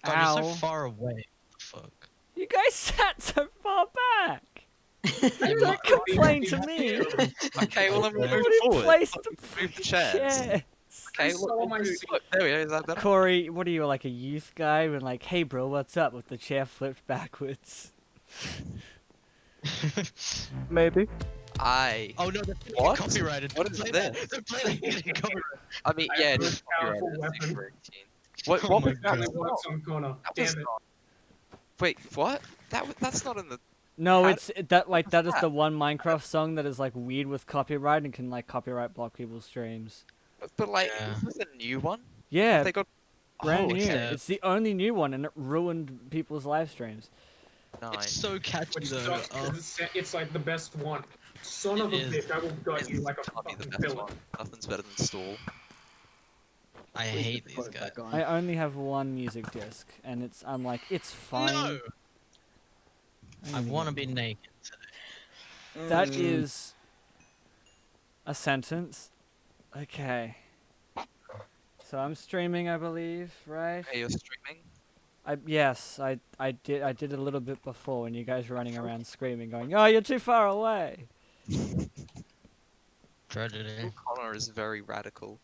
God, you're so Ow. far away. What the fuck? You guys sat so far back. You Don't complain to me. Okay, well then we'll move Nobody forward. placed Look, the we'll move the freaking chairs. chairs. Okay, look, saw we'll my move, seat. look, there we go, is that better? Corey, what are you, like a youth guy? And like, hey bro, what's up? With the chair flipped backwards. Maybe. Oh no, that's What? copyrighted. What is Don't play this? that. Don't play that. Getting copyrighted. I mean, I yeah, have it a is powerful copyrighted, it's weapon. 18. What, Oh what my was God. that? Apparently works on Connor. That was Damn it. not... Wait, what? That's not in the... No, How it's that like that is that? the one Minecraft song that is like weird with copyright and can like copyright block people's streams. But like, Yeah. is this a new one? Yeah, They got... brand oh, new. okay. It's the only new one, and it ruined people's live streams. It's Nice. so catchy Which though. sucks 'cause it's like the best one. Son of a It is. bitch, I will gut you like a Can't be the fucking best villain. one. Nothing's better than Stall. I hate these guys. I only have one music disc, and I'm like, it's fine. No! I need to want to get be naked today. That is a sentence. Okay. So I'm streaming, I believe, right? Hey, you're streaming? Yes, I did a little bit before when you guys were running around screaming, going, "Oh, you're too far away." Tragedy. Connor is very radical.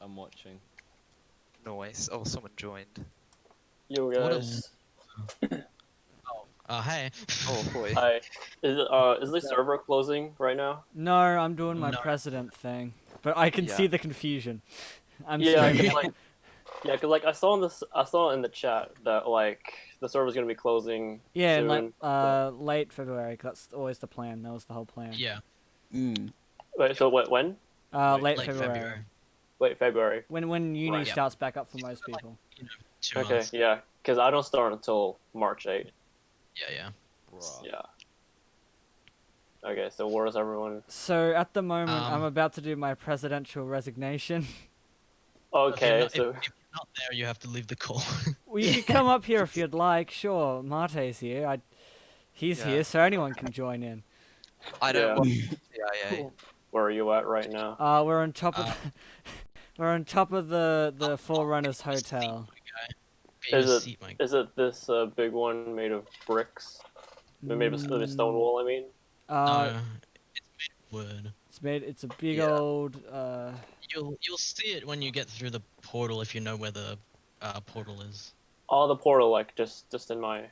I'm watching. Noise. Oh, someone joined. Yo What guys. Oh, hey. Oh boy. Hi. Is the server closing right now? No, I'm doing my No. president thing, but I can Yeah. see the confusion. I'm Yeah, streaming. cause like I saw in the chat that like the server's gonna be closing. Yeah, soon. in late February. 'Cause that's always the plan. That was the whole plan. Yeah. Wait, so what? When? Late Late February. Late February. When uni Right. starts back up for most people. 2 Okay, months. yeah, because I don't start until March 8th. Yeah. Bruh. Yeah. Okay, so where is everyone? So at the moment, I'm Um, about to do my presidential resignation. Okay, If so you're not there, you have to leave the call. Well, you could come up here if you'd like. Sure, Marte's here. He's Yeah. here, so anyone can join in. I don't Yeah. want CIA. where are you at right now? We're on top of we're on top of the Forerunners hotel. Is it- Seat, my Is it this big one made of bricks? Made of stone wall, I mean. Uh, No, it's made of wood. it's a big Yeah. old You'll see it when you get through the portal if you know where the portal is. Oh, the portal, like just in my.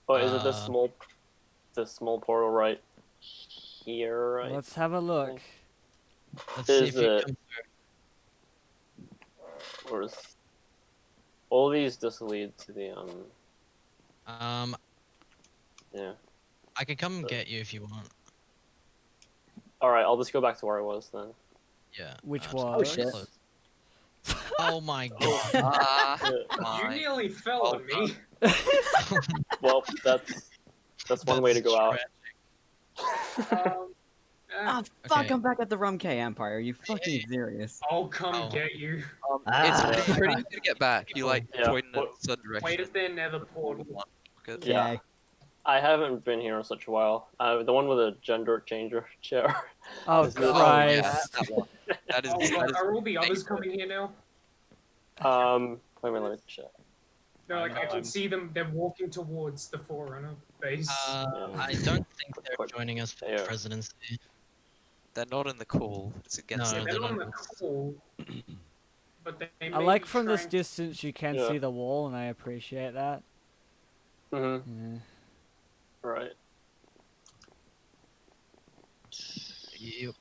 Oh, is it this small portal right here? Right. Let's have a look. Let's see if Is you it- come Or is all these just lead to the through. Yeah. I could come get you if you want. All right, I'll just go back to where I was then. Yeah. Which just was? pretty close. Oh my god. Ah, Yeah. You my. nearly fell on me. Well, that's one way to go out. Ah, Fuck, Okay. I'm back at the Rumkay Empire. Are you fucking serious? I'll come Oh. get you. It's pretty easy to get back. You like Yeah. point in a certain direction. Wait at their nether portal. Good. Yeah. Okay. I haven't been here in such a while. The one with a gender changer chair. Oh Is this- Christ! that one. That is. Oh, That is are all the others coming here now? Wait a minute, let me check. No, like I know, can I'm- see them. They're walking towards the Forerunner base. I don't think they're joining us for Yeah. presidency. they're not in the call. It's against. No, Yeah, the they're they're on not. the call. But they I may like be from this trying- distance you can Yeah. see the wall, and I appreciate that. Mm-hmm. Yeah. Right. Yep.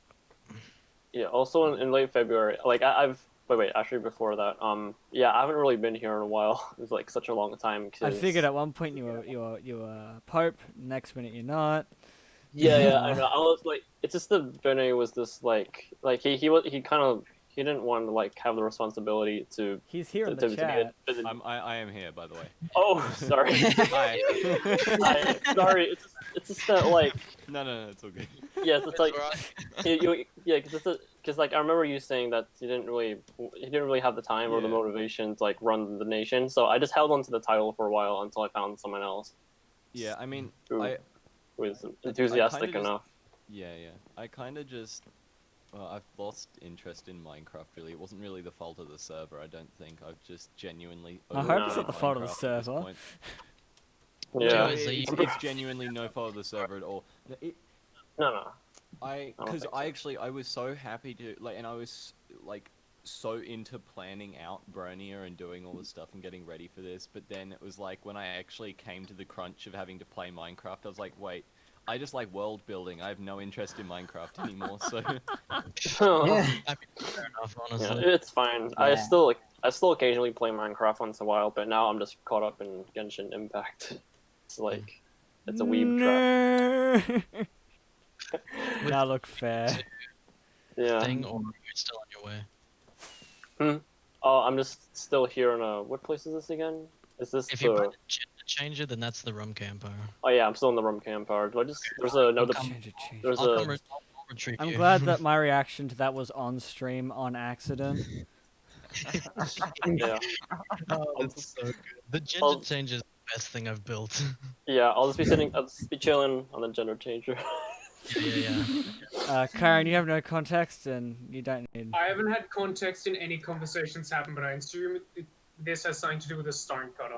Yeah. Also in late February, like I've wait. Actually, before that, yeah, I haven't really been here in a while. It's like such a long time. I 'cause- figured at one point you were Pope. Next minute you're not. Yeah, I know. I was like, it's just that Benny was this like he kind of he didn't want to like have the responsibility to He's here in to the be chat. I am here, by the way. Oh, sorry. Hi. Sorry. It's just that like No, it's all good. yes, it's like alright. yeah, because like I remember you saying that you didn't really have the time or the Yeah. motivation to like run the nation. So I just held on to the title for a while until I found someone else Yeah, I mean, who I was enthusiastic kinda just- enough. yeah. I kind of just Well, I've lost interest in Minecraft. Really, it wasn't really the fault of the server. I don't think. I've just genuinely. I hope it's not the fault of the Minecraft at this server. point. Yeah. No, Is that it's, you- it's genuinely no fault of the server at all. No. I don't because think I so. actually I was so happy to like, and I was like so into planning out Bruhnia and doing all this stuff and getting ready for this. But then it was like when I actually came to the crunch of having to play Minecraft, I was like, wait. I just like world building. I have no interest in Minecraft anymore. So Yeah. I mean, fair enough, Yeah, honestly. it's fine. I Yeah. still occasionally play Minecraft once in a while, but now I'm just caught up in Genshin Impact. It's like it's a weeb trap. No. Now look fair. Yeah. Thing, or are you still on your way? Oh, I'm just still here in what place is this again? Is this If the? you find a changer, then that's the Rumkay Empire. Oh yeah, I'm still in the Rumkay Empire. Do I just? There's a no. Change it, change it. There's I'll a. come I'll retrieve I'm you. glad that my reaction to that was on stream on accident. Yeah. Oh, it's so good. The ginger I'll- change is the best thing I've built. Yeah, I'll just be sitting. I'll just be chilling on the gender changer. yeah. Karen, you have no context and you don't need. I haven't had context in any conversations happen, but I assume this has something to do with a stone cutter.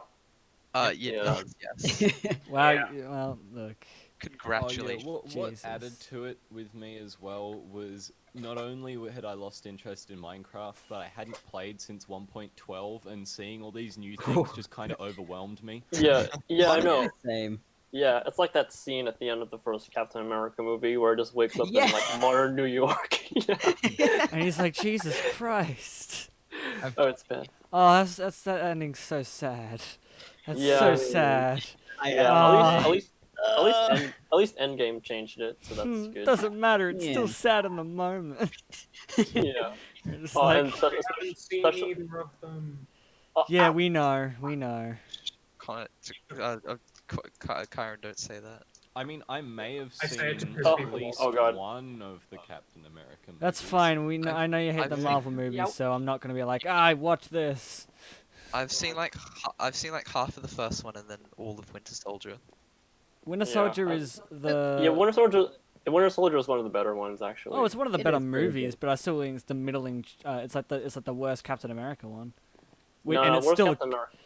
Yeah, Yeah. it does, yes. Wow, Yeah. well, look. Congratulations. Oh, yeah, what added Jesus. to it with me as well was not only had I lost interest in Minecraft, but I hadn't played since 1.12, and seeing all these new things just kind of overwhelmed me. Yeah, I know. Same. Yeah, it's like that scene at the end of the first Captain America movie where it just wakes up Yeah. in like modern New York. Yeah. And he's like, Jesus Christ. Oh, it's bad. Oh, that ending's so sad. That's Yeah. so sad. Yeah, Ah. at least Endgame changed it, so that's good. Doesn't matter. It's still Yeah. sad in the moment. Yeah. You're just Oh, like, and so, I haven't seen special- either of them. yeah, we know. Kyron, don't say that. I mean, I may have I say it to seen piss at people least off. Oh, God. one of the Captain America movies. That's fine. I know you hate I've the seen- Marvel movies, Yep. so I'm not gonna be like, I watch this. I've seen like half of the first one and then all of Winter Soldier. Winter Yeah, Soldier I- is the. Yeah, Winter Soldier is one of the better ones actually. Oh, it's one of the It better is pretty movies, good. but I still think it's the middling. It's like the worst Captain America one. no, And no, it's where's still. Captain America?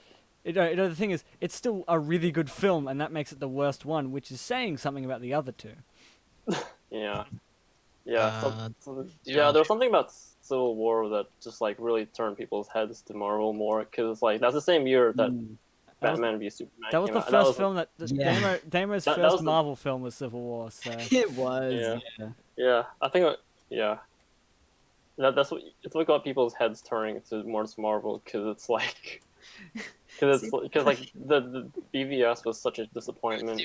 The thing is, it's still a really good film, and that makes it the worst one, which is saying something about the other two. Yeah. Yeah. yeah. There was something about Civil War that just like really turned people's heads to Marvel more because it's like that's the same year that Mm. That was- Batman v Superman. That was came the out, and first film that Yeah. Damo's That first was the- Marvel film was Civil War. So It was. Yeah. Yeah. Yeah, I think. Yeah. That's what got people's heads turning to more to Marvel because it's like. Because like the BVS was such a disappointment.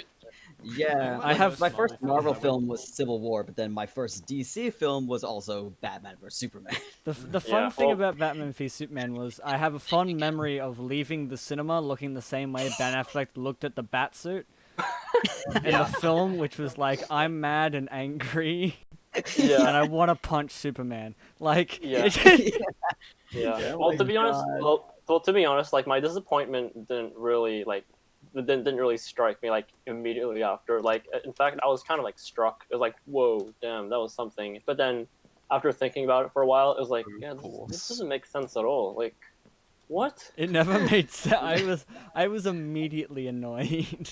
Yeah, I have- my first Marvel I film was Civil War, but then my first DC film was also Batman vs Superman. the fun Yeah, thing well- about Batman v Superman was I have a fond memory of leaving the cinema looking the same way Ben Affleck looked at the Batsuit in the film, which was like, I'm mad and angry, and Yeah. I want to punch Superman. Like, Yeah. Yeah. Oh Well, my to be honest, God. to be honest, like my disappointment didn't really didn't really strike me like immediately after. Like, in fact, I was kind of like struck. It was like, whoa, damn, that was something. But then, after thinking about it for a while, it was like, yeah, this doesn't make sense at all. Like, what? it never made sense. I was immediately annoyed.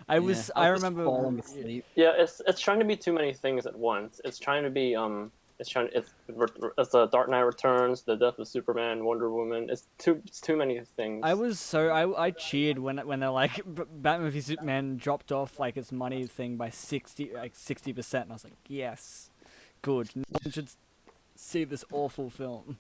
I Yeah, was. was I just remember. falling asleep. Yeah, it's trying to be too many things at once. It's trying to be it's the Dark Knight Returns, the death of Superman, Wonder Woman. It's too many things. I cheered when they're like Batman v Superman dropped off like its money thing by 60%, and I was like, yes, good. No one should see this awful film.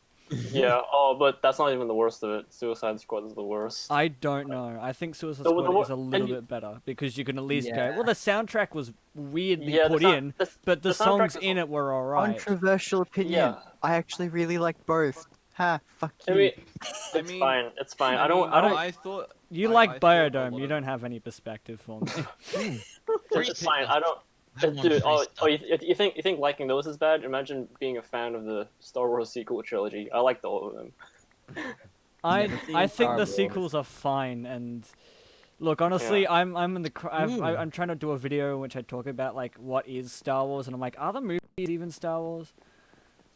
Yeah. Oh, but that's not even the worst of it. Suicide Squad is the worst. I don't know. I think Suicide The- Squad the- is a little and you- bit better because you can at least go. Yeah. Well, the soundtrack was weirdly Yeah, put in, but the soundtrack songs is- in it were alright. Controversial opinion. Yeah. I actually really like both. Ha, fuck you. I mean, I it's mean, fine. It's fine. I mean, don't. I thought You I like thought a Biodome. lot You of- don't have any perspective for me. It's fine. I don't. I want Dude, free stuff. you think liking those is bad? Imagine being a fan of the Star Wars sequel trilogy. I liked all of them. Never seen I think Star the Wars. sequels are fine and look honestly I'm in the I'm trying to do a video in which I talk about like what is Star Wars and I'm like, are the movies even Star Wars?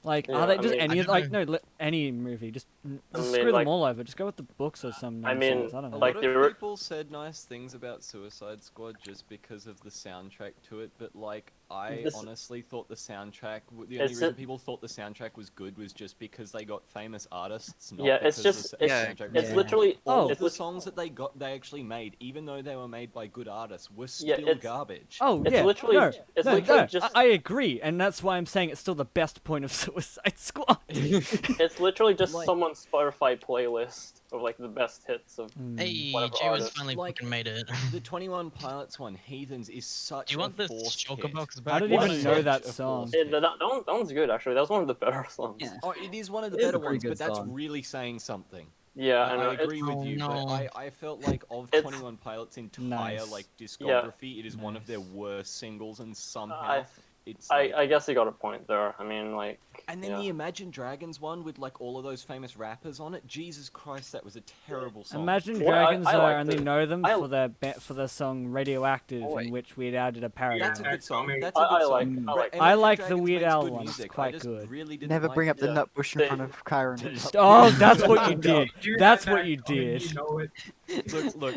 Like, Yeah, are they I just mean- any I of don't like no any movie? Just I mean, screw them like- all over. Just go with the books or some I mean, nonsense. I don't know. A like, lot they of were- people said nice things about Suicide Squad just because of the soundtrack to it, but like I This- honestly thought the soundtrack. The only It's reason a- people thought the soundtrack was good was just because they got famous artists. Not Yeah, it's because just the it's, soundtrack it's was literally all Oh. of it's the lit- songs that they actually made, even though they were made by good artists, were Yeah, still it's- garbage. Oh it's yeah, literally- no, it's no, literally no, just- I agree, and that's why I'm saying it's still the best point of Suicide Squad. it's literally just Like- someone's Spotify playlist of like the best hits of. Hey, Whatever Jay was artist. finally Like- fucking made it. The 21 Pilots one, Heathens, is such Do you want a this forced Shulker hit. box back? I didn't What? even know that Such a song. forced Yeah, hit. that one's good actually. That was one of the better songs. Yeah. Oh, it is one of the It is a better pretty ones, good but that's song. really saying something. Yeah, I, know, I agree with Oh, you, no. but I felt like of It's- 21 Pilots' entire Nice. like discography, it is one of Nice. their worst singles, and somehow I- it's. Like... I guess you got a point there. I mean, like. And then yeah. the Imagine Dragons one with like all of those famous rappers on it. Jesus Christ, that was a terrible song. Imagine Well, Dragons, I though, I liked only it. know them I- for their song Radioactive, Oh, in wait. which Weird Al did a parody. That's a of. good song. I- That's a good I song. like- Ra- I like- I Imagine like the Dragons Weird makes Al good one, it's music. I quite just good. really didn't Never like bring up the Yeah. nut bush in They- front of Kyron. Oh, that's what you No, did. do That's that what you comment, did. You know it. Look,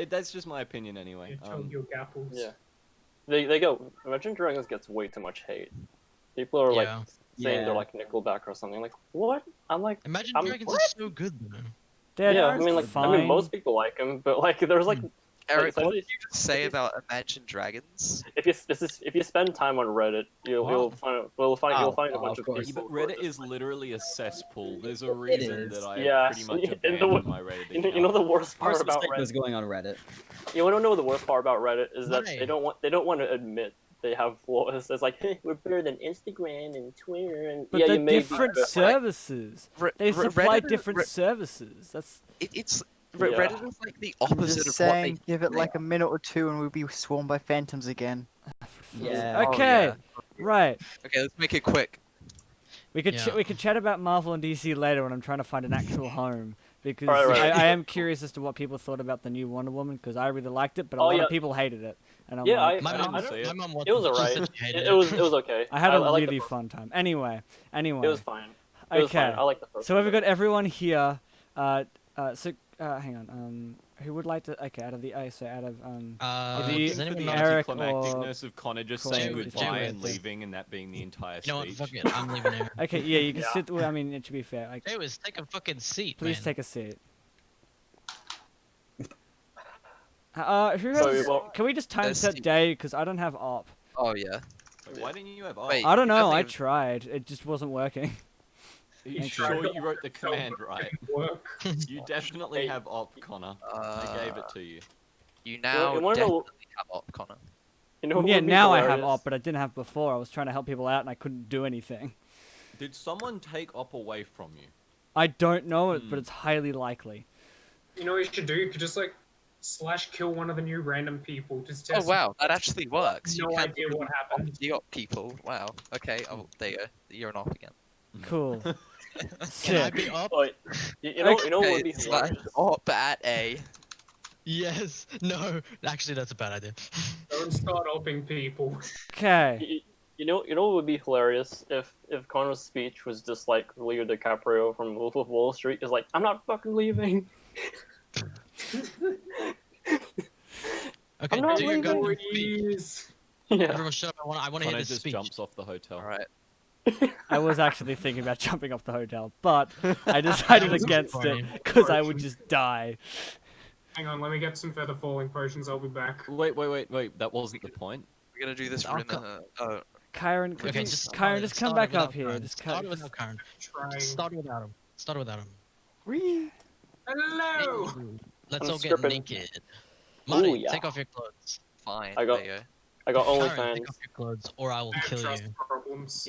that's just my opinion anyway. You chug your apples. Yeah. They go. Imagine Dragons gets way too much hate. People are like Yeah. saying Yeah. they're like Nickelback or something. Like what? I'm like. Imagine I'm- Dragons what? is so good though. They're Yeah, I mean, like, fine. I mean, most people like him, but like, there's like, Eric, like, what did you say about Imagine Dragons? if you spend time on Reddit, you'll Wow. find a Oh, bunch of of course. people. But who are Reddit just is like- literally a cesspool. There's a reason is. that I Yeah, pretty much and the abandoned wor- my Reddit You account. know the worst part First about mistake was Reddit. going on Reddit. You want to know the worst part about Reddit is that Why? they don't want to admit they have flaws. It's like, hey, we're better than Instagram and Twitter and But yeah, they're you may be, different but, like, services. They supply Reddit is- different services. That's It's Yeah. Reddit is like the I'm opposite just of saying, what give it they like a minute or two and we'll be swarmed by phantoms again. Yeah. Oh, okay. yeah. Right. Okay, let's make it quick. We could Yeah. we could chat about Marvel and DC later when I'm trying to find an actual home because Right. I am curious as to what people thought about the new Wonder Woman because I really liked it, but a Oh, lot yeah. of people hated it, and I'm Yeah, like, My I mum, don't- see it. my mum It was she alright. said she hated It was okay. I had a a like really fun time. Anyway, It was fine. It was okay. fine. I like the first. So one. we've got everyone here. Hang on. Who would like to? Okay, out of I'm The- looking for the Eric anticlimacticness of Connor just Connor, saying Jay goodbye was and the- leaving and that being the entire You know what? speech. Fuck it. I'm leaving here. Okay, yeah, you can Yeah. sit. Well, I mean, it should be fair. Like, Jay was take a fucking seat. please man. take a seat. Who So, has? well- Can we just time There's set Steve. day? Because I don't have op. Oh yeah. Wait, why didn't you have Wait. I don't know. I definitely- tried. It just wasn't working. Are you Thank sure you. you wrote the command right? Work. You definitely Hey. have op, Connor. I gave it to you. You now you wanna know- definitely have op, Connor. You know what Yeah, would be now I have hilarious? op, but I didn't have before. I was trying to help people out and I couldn't do anything. Did someone take op away from you? I don't know it, but Hmm. it's highly likely. You know what you should do? You could just like /kill one of the new random people. Just Oh test. wow, that actually works. No you can idea what happened. the op people. Wow. Okay. Oh, there you go. You're an op again. Cool. Can I Sick. be up? Like, you know what Okay, would be slash hilarious? op at A. Yes. No. Actually, that's a bad idea. Don't start opping people. Okay. You know what would be hilarious if Connor's speech was just like Leo DiCaprio from Wolf of Wall Street is like, I'm not fucking leaving. Okay. not Do your gun leaving. speech. Please. Yeah. Everyone shut up. I want to hear Connor this just speech. jumps off the hotel. All right. I was actually thinking about jumping off the hotel, but I decided was against funny. it because I would just die. Hang on, let me get some feather falling potions. I'll be back. Wait. That wasn't the point. We're gonna do this I'll for oh, Kyron, could Okay, you, just Kyron, just come back up here. Karen. Just Start come. it without Karen. Trying. Start without him. Start without him. Whee! Hello. I'm Let's all get stripping. naked. Marty, yeah. take off your clothes. fine. I got- There you go. I got Karen, OnlyFans. take off your clothes, or I will I have kill trust you. problems.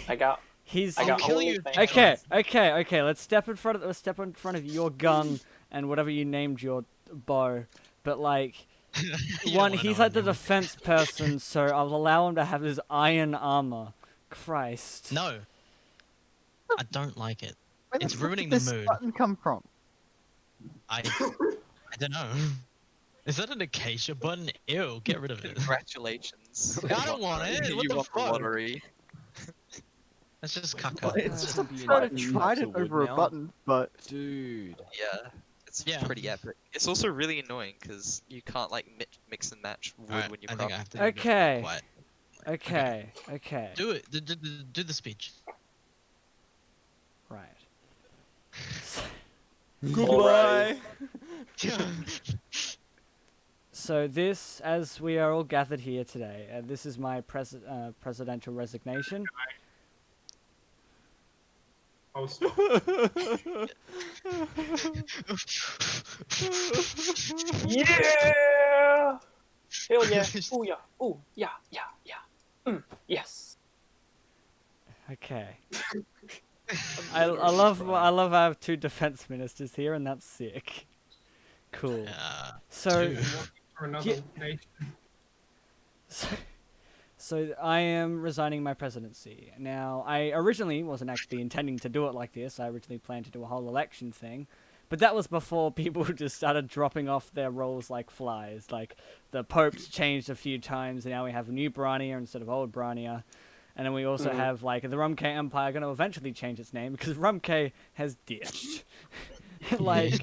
I got He's. I got kill you. OnlyFans. Okay. Let's step in front of your gun and whatever you named your bow. But like, You don't one, wanna he's know like the anymore. defense person, so I'll allow him to have his iron armor. Christ. No. I don't like it. Where It's fuck ruining did the this mood. button come from? I don't know. Is that an acacia button? Ew, get rid of it. Congratulations. I don't want it. What you the won the fuck? lottery. That's just caca. It's Gonna just be Kind in of heaps tried it of wood over a now. button, but Dude. Yeah, it's Yeah. pretty epic. It's also really annoying because you can't like mix and match wood Alright, when you I craft. think I have to do a bit more Okay. quiet. Okay. Do it. Do the speech. Right. Goodbye. So this, as we are all gathered here today, this is my presidential resignation. Oh, stop. Yeah! Hell yeah! Ooh yeah! Ooh yeah! Yes! Okay. I love I have two defense ministers here, and that's sick. Cool. So. Two. For another nation. So I am resigning my presidency. Now, I originally wasn't actually intending to do it like this. I originally planned to do a whole election thing. But that was before people just started dropping off their roles like flies. Like, the popes changed a few times, and now we have new Bruhnia instead of old Bruhnia. And then we also have, like, the Rumkay Empire going to eventually change its name because Rumkay has ditched. Like...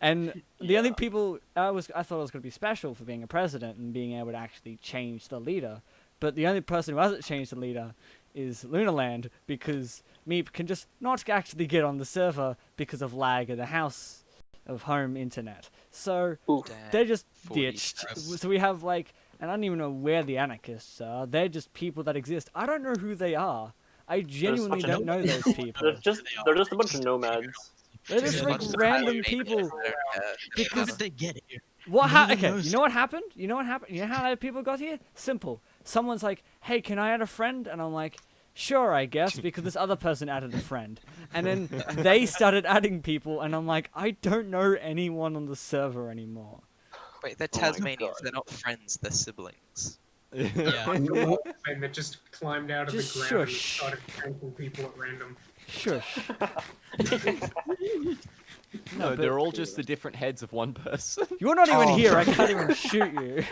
And the only people I thought I was going to be special for being a president and being able to actually change the leader, but the only person who hasn't changed the leader is Lunarland, because Meep can just not actually get on the server because of lag in the house of home internet. So Oof. they're just 40 ditched. stress. So we have like, and I don't even know where the anarchists are. They're just people that exist. I don't know who they are. I genuinely bunch of don't know those people. They're just a bunch of nomads. They're just There's a like bunch of random Romanians people. that don't care. How did they get here? What None of okay, them knows. you know what happened? You know how people got here? Simple. Someone's like, hey, can I add a friend? And I'm like, sure, I guess, because this other person added a friend. And then they started adding people, and I'm like, I don't know anyone on the server anymore. Wait, they're Oh my Tasmanians. God. They're not friends. They're siblings. Yeah. And that just climbed out of Just the ground and shush. started pranking people at random. Shush. No, but- they're all just the different heads of one person. You're not even Oh. here, I can't even shoot you.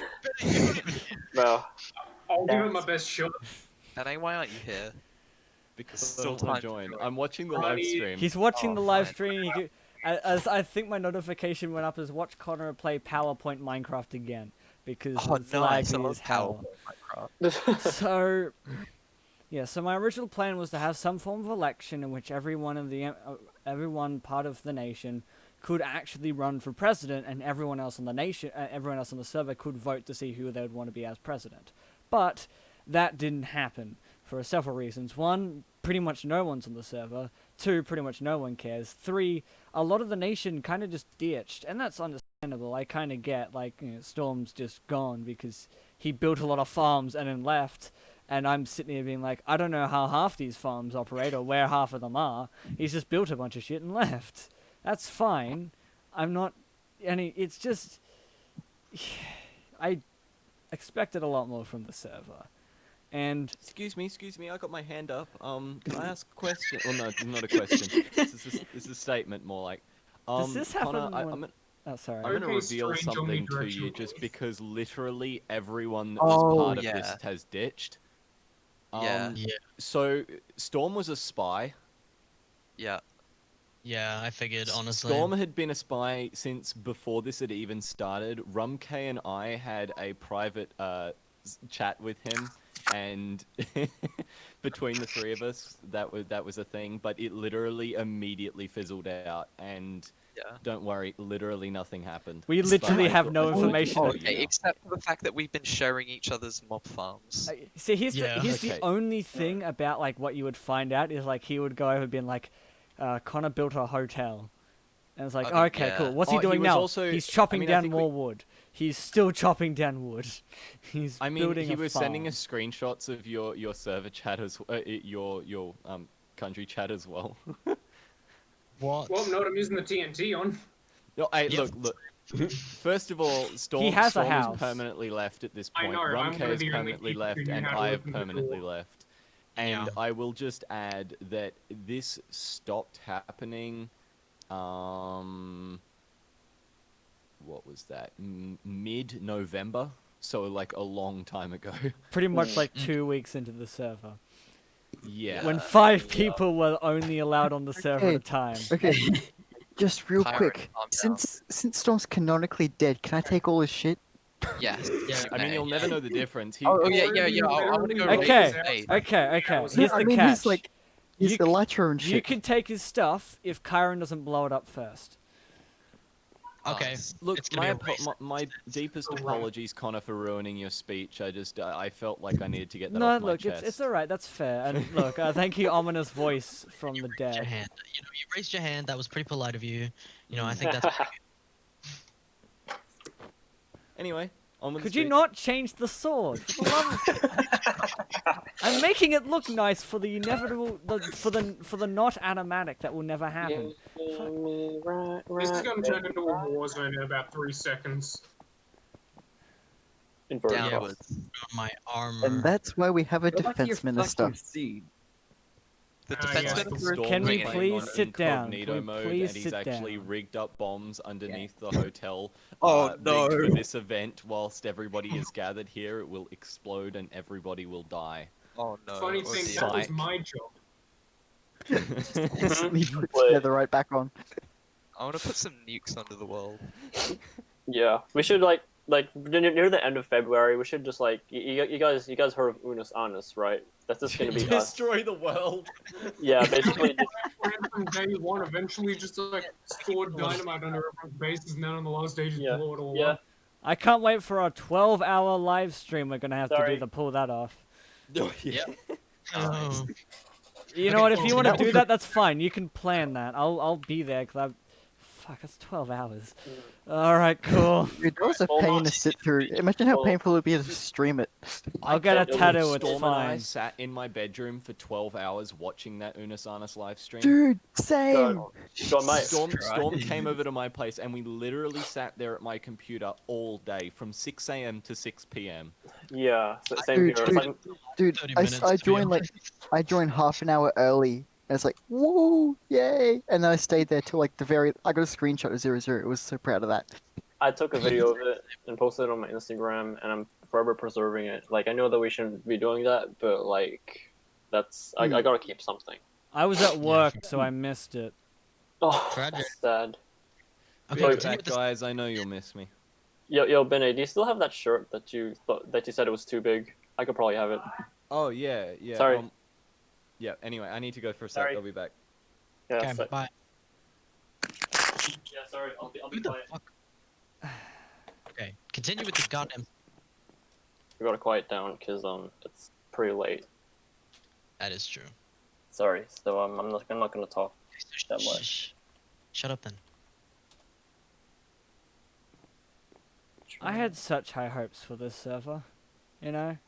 Bro. I'll give it my best shot. And why aren't you here? Because Still still time to to join. join. I'm watching the live Ronnie- stream. He's watching Oh, the live fine. stream. As I think my notification went up as watch Connor play PowerPoint Minecraft again, because Oh, it's nice. I laggy love as hell. Minecraft. So, yeah. So my original plan was to have some form of election in which everyone part of the nation could actually run for president, and everyone else on the server could vote to see who they would want to be as president. But that didn't happen for several reasons. One, pretty much no one's on the server. Two, pretty much no one cares. Three, a lot of the nation kind of just ditched, and that's understandable. I kind of get, like, Storm's just gone because he built a lot of farms and then left, and I'm sitting here being like, I don't know how half these farms operate or where half of them are. He's just built a bunch of shit and left. That's fine. I'm not... it's just... I expected a lot more from the server. And... Excuse me, I got my hand up. Can I ask a question? Well, no, it's not a question. This is a statement more like... Does this happen Connor, when- Oh, sorry. I'm gonna Okay, reveal strange something to you omnidirectional just voice. because literally everyone that was Oh, part of yeah. this has ditched. Yeah. Yeah. So, Storm was a spy. Yeah. Yeah, I figured, honestly. Storm had been a spy since before this had even started. Rumkay and I had a private chat with him, and between the three of us, that was a thing. But it literally immediately fizzled out, and Yeah. don't worry, literally nothing happened. We literally But I have thought- no I thought I'd information. tell Okay, you. except for the fact that we've been sharing each other's mob farms. See, here's Yeah. the Okay. only thing about, like, what you would find out is, like, he would go over and be like, Connor built a hotel. And it's like, I mean, okay, yeah. cool. What's he Oh, he doing was now? also- He's chopping I mean, I down think more wood. He's still chopping down wood. He's I mean, building he a was farm. sending us screenshots of your server chat as your country chat as well. What? Well, no, I'm using the TNT on. No, hey, Yep. look. First of all, Storm, has a Storm house. is permanently left at this I point. know, I'm one Rumkay of is the only permanently people who left, knew and how to I have open the permanently door. left. And Yeah. I will just add that this stopped happening. What was that? Mid-November, so like a long time ago. Pretty much like 2 weeks into the server. Yeah. When 5 people were only allowed on the server at a Okay. time. Okay, just real Pirate, quick. calm down. Since Storm's canonically dead, can I take all his shit? Yes. Yeah, you I mean, may. you'll never know the difference. He, Oh, he- yeah. I want to go raid Okay, his base. okay. No, Here's I the mean, catch. he's like, he's You the c- Elytra and You shit. can take his stuff if Chiron doesn't blow it up first. Okay. Nice. Look, It's gonna my, be a race. my deepest So wrong. apologies, Connor, for ruining your speech. I felt like I needed to get that No, off my look, chest. it's alright, that's fair. And look, thank you, ominous voice from the Raised your dead. hand. You know, you raised your hand. That was pretty polite of you. You know, I think that's. Anyway, on with the Could you speech. not change the sword? For the love of... I'm making it look nice for the inevitable, for the not animatic that will never happen. This is going to turn into a war zone in about 3 seconds. Inverted Down. cross. On my armor. And that's why we have a Go back to your defense minister. fucking seed. The Ah, defense yes. minister Storm Can we is please on sit down? incognito Can we mode, please and he's sit actually down? rigged up bombs underneath the hotel. Oh, no. rigged for this event, whilst everybody is gathered here, it will explode and everybody will die. Oh no. Funny oh, thing, dear. that was Psych. my job. Instantly put Wait. together right back on. I want to put some nukes under the world. Yeah, we should like near the end of February. We should just like you guys heard of Unus Annus, right? That's just gonna be us. Destroy the world. Yeah, basically. Just, Plan from day one, eventually just like store dynamite under everyone's bases, and then on the last day just Yeah, blow it all yeah. up. I can't wait for our 12-hour live stream we're gonna have to Sorry. do to pull that off. Yep. You Nice. know Okay, what? If well, you want that to was do that, that's fine. You can plan that. I'll be there because fuck, that's 12 hours. All right, cool. Dude, that was a Hold pain on. to sit through. Imagine how Hold- painful it would be to stream it. I'll get a can't tattoo. believe It's Storm and I fine. sat in my bedroom for 12 hours watching that Unus Annus live stream. Dude, same. John, mate. Storm came over to my place and we literally sat there at my computer all day from 6 a.m. to 6 p.m. Yeah, same Dude, here. dude. It's like, Dude, 30 I, minutes I to be joined like honest. I joined half an hour early. And it's like, whoa, yay! And then I stayed there till like the very. I got a screenshot of 00. I was so proud of that. I took a video of it and posted it on my Instagram, and I'm forever preserving it. Like, I know that we shouldn't be doing that, but like, that's I gotta keep something. I was at work, so I missed it. Oh, Tragic. that's sad. Okay, Wait, continue Back, with the guys, I know you'll miss me. Yo, Benny, do you still have that shirt that you said it was too big? I could probably have it. Oh, yeah. Sorry. Yeah, anyway, I need to go for a sec. Sorry. I'll be back. Yeah, Okay, so- bye. yeah. Sorry, I'll Who be the quiet. fuck? Okay, continue with the goddamn. We gotta quiet down because it's pretty late. That is true. Sorry, so I'm not gonna talk. That much. Shh. Shut up then. I had such high hopes for this server, you know.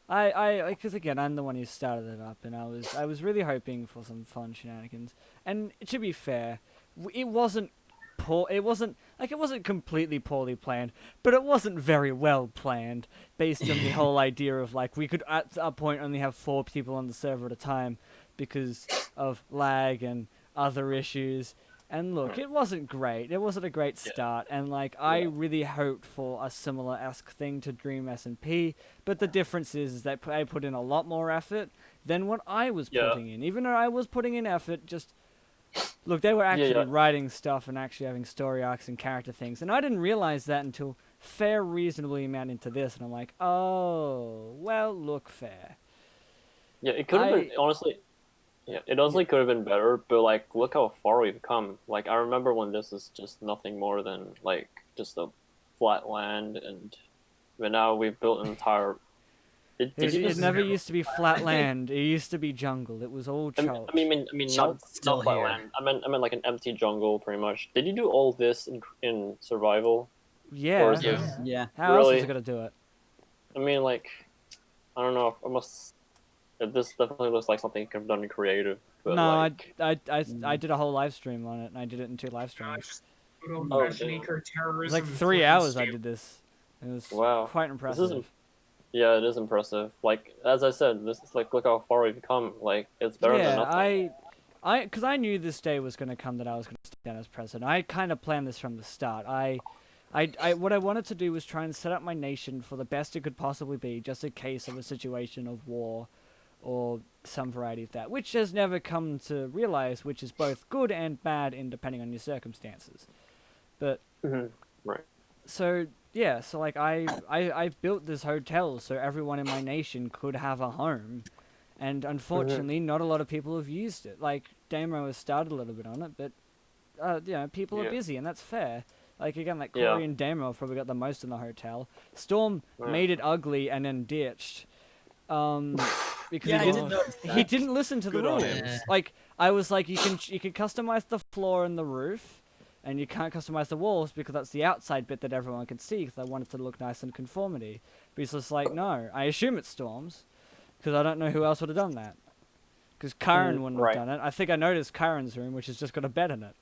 Because again, I'm the one who started it up, and I was really hoping for some fun shenanigans. And to be fair, it wasn't poor. It wasn't completely poorly planned, but it wasn't very well planned, based on the whole idea of like we could at a point only have 4 people on the server at a time because of lag and other issues. And look, it wasn't great. It wasn't a great start, and like I really hoped for a similar-esque thing to Dream SMP, but the difference is that I put in a lot more effort than what I was putting in. Even though I was putting in effort, just look, they were actually writing stuff and actually having story arcs and character things, and I didn't realize that until fair reasonably amount into this, and I'm like, oh, well, look, fair. Yeah, it could have been honestly. Yeah, it honestly could have been better, but like, look how far we've come. Like, I remember when this is just nothing more than like just a flat land, but now we've built an entire. It never used to be flat land. It used to be jungle. It was all chalk. I mean, not still flat here. land. I meant like an empty jungle, pretty much. Did you do all this in survival? Yeah. Or is Yeah. this- Yeah. How else Really? was it gonna do it? I mean, like, I don't know. I must. This definitely looks like something you could have done in creative. But No, like, I did a whole live stream on it, and I did it in 2 live No, streams. just good old Oh, fashioned damn. eco-terrorism. It was like and 3 fucking hours I steel. did this. It was Wow. quite This impressive. isn't. Yeah, it is impressive. Like, as I said, this is like, look how far we've come. Like, it's better than nothing. Because I knew this day was going to come that I was going to step down as president. I kind of planned this from the start. What I wanted to do was try and set up my nation for the best it could possibly be, just in case of a situation of war, or some variety of that, which has never come to realize, which is both good and bad in depending on your circumstances. But Right. so yeah, so like I built this hotel so everyone in my nation could have a home, and unfortunately not a lot of people have used it. Like Damo has started a little bit on it, but you know, people are Yeah. busy, and that's fair. Like again, like Yeah. Corey and Damo have probably got the most in the hotel. Storm Yeah. made it ugly and then ditched. Because Yeah, I he did didn't, notice he that. didn't listen to the Good on rules. him. Yeah. Like I was like, you can customize the floor and the roof, and you can't customize the walls because that's the outside bit that everyone can see. Because I want it to look nice in conformity. But he's just like, no. I assume it's Storm's, because I don't know who else would have done that. Because Karen wouldn't right. have done it. I think I noticed Karen's room, which has just got a bed in it.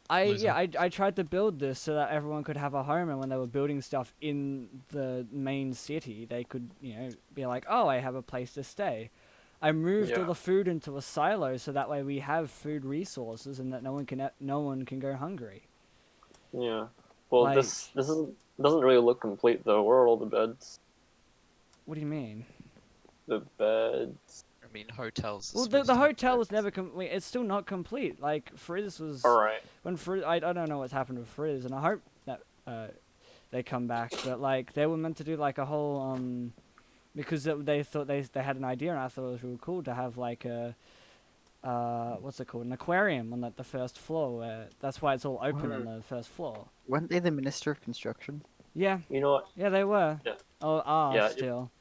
I tried to build this so that everyone could have a home, and when they were building stuff in the main city, they could, you know, be like, oh, I have a place to stay. I moved all Yeah. the food into a silo so that way we have food resources and that no one can go hungry. Yeah. Well, Like- this doesn't really look complete though. Where are all the beds? What do you mean? The beds. I mean, hotels. are Well, supposed the to have hotel was beds. never complete. It's still not complete. Like Frizz was. All right. When Frizz, I don't know what's happened with Frizz, and I hope that they come back. But like they were meant to do like a whole because they thought they had an idea, and I thought it was really cool to have like a what's it called, an aquarium on like the first floor. Where that's why it's all open on the first floor. Weren't they the Minister of Construction? Yeah, You know what? yeah, they were. Yeah. Oh, Yeah, still.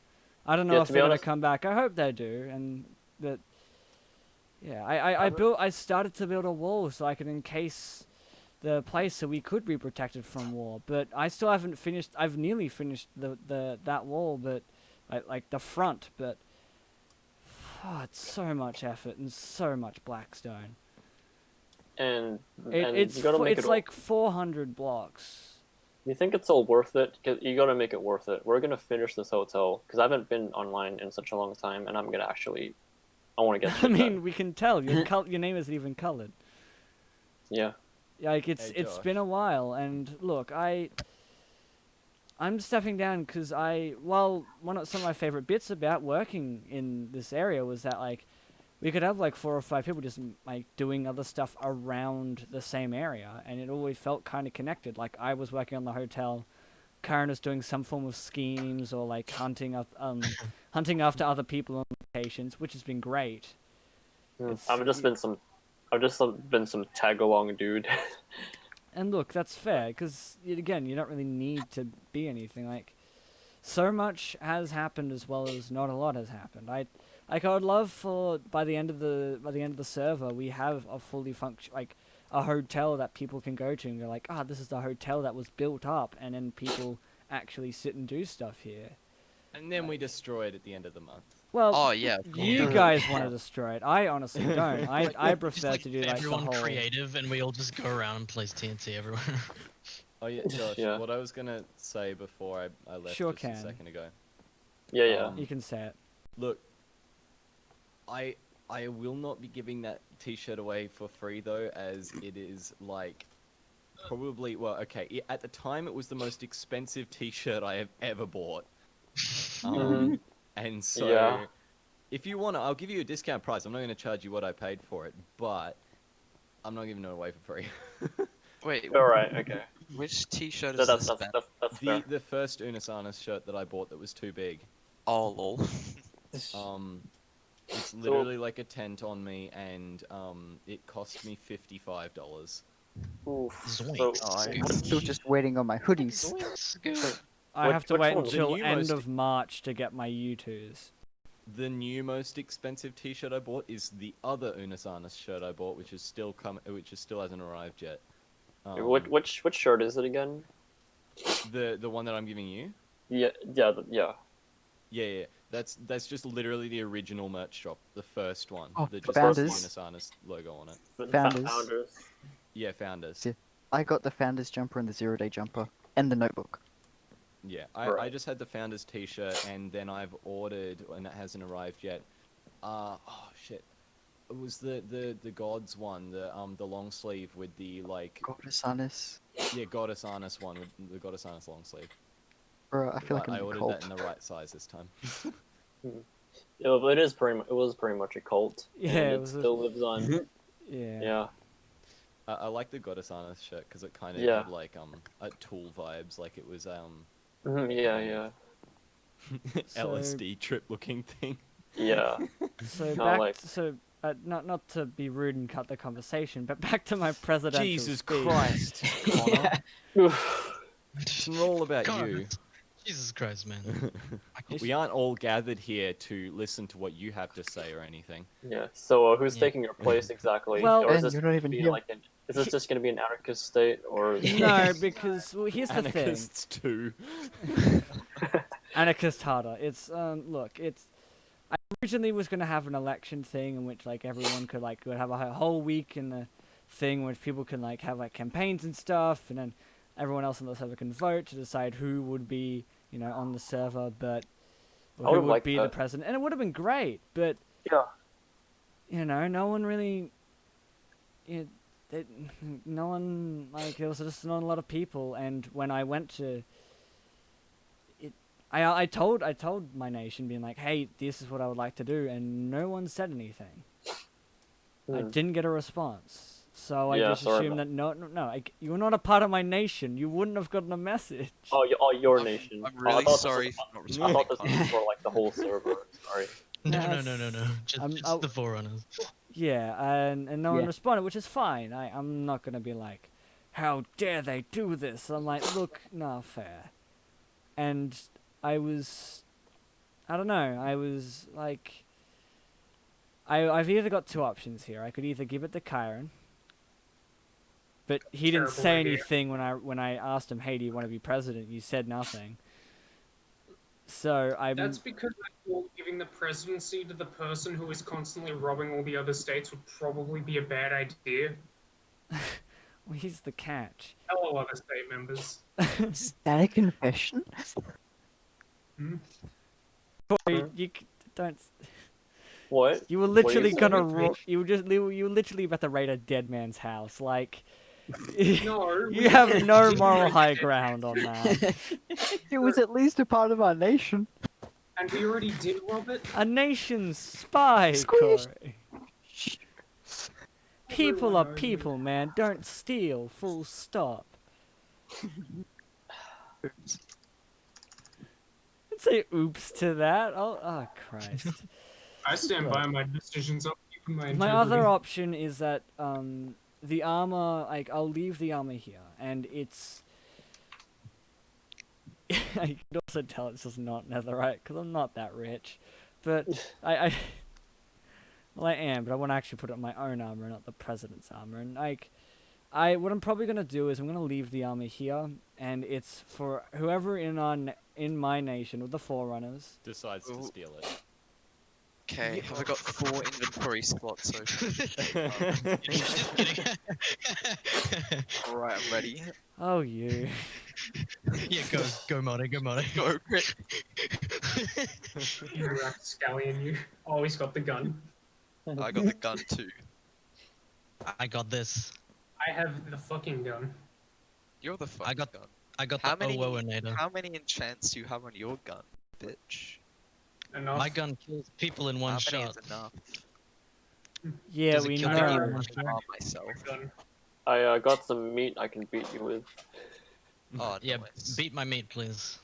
I don't know yeah, if to they're be gonna honest- come back. I hope they do, and that. Yeah, I started to build a wall so I could encase the place so we could be protected from war. But I still haven't finished. I've nearly finished that wall, but like the front. But it's so much effort and so much blackstone. And It's you gotta make it's it. like 400 blocks. You think it's all worth it? 'Cause you gotta make it worth it. We're gonna finish this hotel because I haven't been online in such a long time, and I'm gonna actually. I want to get. I shit mean, done. we can tell your your name isn't even colored. Yeah. Like it's Hey, it's been a while, and look, I'm stepping down because one of some of my favorite bits about working in this area was that like we could have like 4 or 5 people just like doing other stuff around the same area, and it always felt kind of connected. Like I was working on the hotel, Karen was doing some form of schemes or like hunting after other people on locations, which has been great. It's- I've just been some tag along dude. And look, that's fair, because, again, you don't really need to be anything. Like, so much has happened as well as not a lot has happened. I would love for, by the end of the server, we have a fully like, a hotel that people can go to and go like, this is the hotel that was built up, and then people actually sit and do stuff here. And then we destroy it at the end of the month. Well, Oh yeah. Of you course. guys want to destroy it. I honestly don't. I Just, prefer to do like the everyone whole... creative, and we all just go around and place TNT everywhere. Oh yeah, Josh. Yeah. What I was gonna say before I left Sure just can. a second ago. Yeah. You can say it. Look, I will not be giving that T-shirt away for free though, as it is like probably at the time it was the most expensive T-shirt I have ever bought. And so, Yeah. if you want to, I'll give you a discount price. I'm not going to charge you what I paid for it, but I'm not giving it away for free. Wait. All right. Okay. Which T-shirt So is that's this? that's Ben? that's fair. The first Unisarnus shirt that I bought that was too big. Oh lol. It's literally like a tent on me, and it cost me $55. Oof. Zoinks. I'm still just waiting on my hoodies. Zoinks. I have to which wait one? until The new end most- of March to get my U2s. The new most expensive T-shirt I bought is the other Unisarnus shirt I bought, which is still hasn't arrived yet. Which shirt is it again? The one that I'm giving you? Yeah. Yeah. That's just literally the original merch shop, the first one. Oh, that just has the Founders. Unisarnus logo on it. The Founders. Founders. Yeah, Founders. Yeah. I got the Founders jumper and the 0-day jumper and the notebook. Yeah, I Right. just had the Founders T-shirt, and then I've ordered, and it hasn't arrived yet. Oh shit! It was the Gods one, the long sleeve with the like Goddess Annis. Goddess Arnis one with the Goddess Arnis long sleeve. Bro, I feel like But I I'm a ordered cult. that in the right size this time. Yeah, but it was pretty much a cult. Yeah, and it it was a- still lives on. Yeah. Yeah. I like the Goddess Anna's shirt because it kind of Yeah. had like Tool vibes, like it was Yeah. So- LSD trip looking thing. Yeah. So Kinda back. like- So not to be rude and cut the conversation, but back to my presidential Jesus speech. Christ, Connor. Oof. It's all about God, you. Jesus Christ, man. We aren't all gathered here to listen to what you have to say or anything. Yeah. So who's Yeah. taking your place exactly? Well- or is Ben, this you're not even being here. like is this just gonna be an anarchist state or? No, because well, here's the thing. Anarchists too. Anarchist harder. It's look, it's I originally was gonna have an election thing in which like everyone could like would have a whole week in the thing which people can like have like campaigns and stuff, and then everyone else on the server can vote to decide who would be on the server, but I or who would've would liked be the that. president, and it would have been great, but Yeah. no one really. No one like there was just not a lot of people, and when I went to it, I told my nation, being like, hey, this is what I would like to do, and no one said anything. I Hmm. didn't get a response, so I Yeah, just sorry assumed that no, you're not a part of my nation. You wouldn't have gotten a message. Oh, your nation. I'm Oh, I really thought this sorry was- for not I responding. thought this Connor. was for like the whole server. Sorry. No, Nah, no. Just I'll- the Forerunners. Yeah, and no one Yeah. responded, which is fine. I'm not gonna be like, how dare they do this? I'm like, look, nah, fair. And I don't know, I was like, I've either got two options here. I could either give it to Kyron, but he didn't Terrible say idea. anything when I asked him, hey, do you want to be president? You said nothing. So That's because I thought giving the presidency to the person who is constantly robbing all the other states would probably be a bad idea. well, here's the catch. Hello, other state members. Is that a confession? Corey, don't. What? You were What are you literally gonna saying? you were literally about to raid a dead man's house. Like, No, we you have didn't no raid moral it, high ground on that. It was at least a part of our nation. and we already did rob it. A nation's spy, Squish. Corey. People are Everyone knows people, man. Don't steal. Full stop. Oops. Don't say oops to that. Oh Christ. I stand by my decisions. I'm keeping my My integrity. other option is that the armor, like, I'll leave the armor here, and it's. I can also tell it's just not netherite because I'm not that rich, but well, I am, but I want to actually put it on my own armor, not the president's armor. And like, what I'm probably gonna do is I'm gonna leave the armor here, and it's for whoever in my nation with the Forerunners. Decides to Ooh. steal it. Okay, have I got 4 inventory slots open? Just kidding. Alright, I'm ready. Oh, you. Yeah, go Marty, go Marty. Go, Crit. You rapscallion, you always got the gun. I got the gun too. I got this. I have the fucking gun. You're the fucking got- gun. I got How the many- Owoinator. How many enchants do you have on your gun, bitch? Enough. My gun kills people in one How many shot. is enough? Yeah, Does it we kill know. everyone? Arm myself. Gun. I got some meat I can beat you with. Oh, Yeah, nice. beat my meat, please.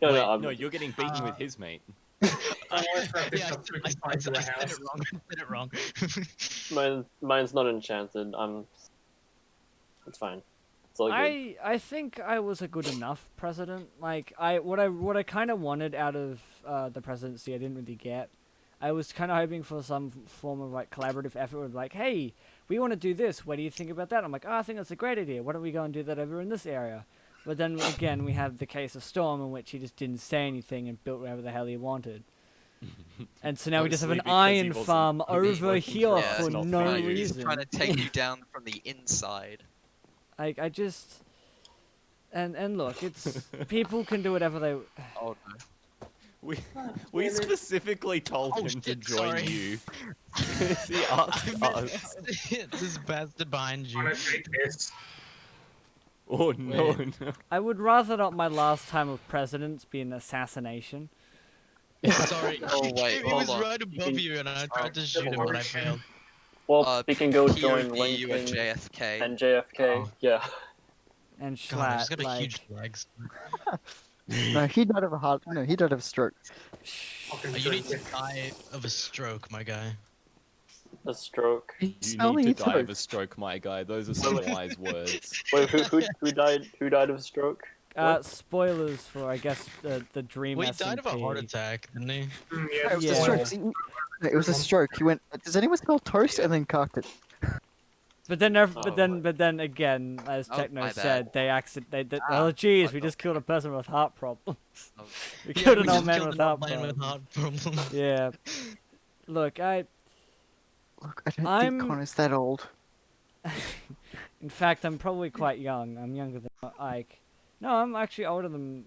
No, No, you're getting beaten with his mate. I always wrap this Yeah, up so we I can find you a said house. it wrong. I said it wrong. mine's not enchanted. It's fine. It's all good. I think I was a good enough president. Like what I kind of wanted out of the presidency, I didn't really get. I was kind of hoping for some form of like collaborative effort with like, hey, we want to do this. What do you think about that? I'm like, oh, I think that's a great idea. Why don't we go and do that over in this area? But then again, we have the case of Storm, in which he just didn't say anything and built whatever the hell he wanted. And so now we just have an Mostly because he iron wasn't farm over working here us, for not no for you. He's reason. trying to take you down from the inside. I just and look, it's people can do whatever they. Oh no. We specifically told Oh, him to shit, join sorry. you. He asked us. This bastard behind you. I'm gonna take this. Oh no, Wait. no. I would rather not my last time of presidents be an assassination. Sorry. Oh, wait, He hold was on. right above you, and I tried to shoot him, but I failed. Well, we can go join POV, you and Lincoln JFK. and JFK. Oh. Yeah. And God, I just Schlatt, got a like, huge legs. No, he died of a heart. No, he died of a stroke. Fucking You need to drink it. die of a stroke, my guy. A stroke. You Smelly need to die of a toast. stroke, my guy. Those are some wise words. Wait, who died? Who died of a stroke? spoilers for, I guess, the Dream Well, he SMP. died of a heart attack, didn't he? It was Yeah. a stroke. See, no, it was a stroke. He went, "Does anyone smell toast?" and then cocked it. But then, but then again, as Oh, Techno my said, bad. oh geez, what we the just killed a person with heart problems. Oh. We Yeah, killed we an old just man killed with an heart old man with problems. heart problems. Yeah. Look, Look, I don't I'm- think Connor's that old. in fact, I'm probably quite young. I'm younger than Ike. No, I'm actually older than.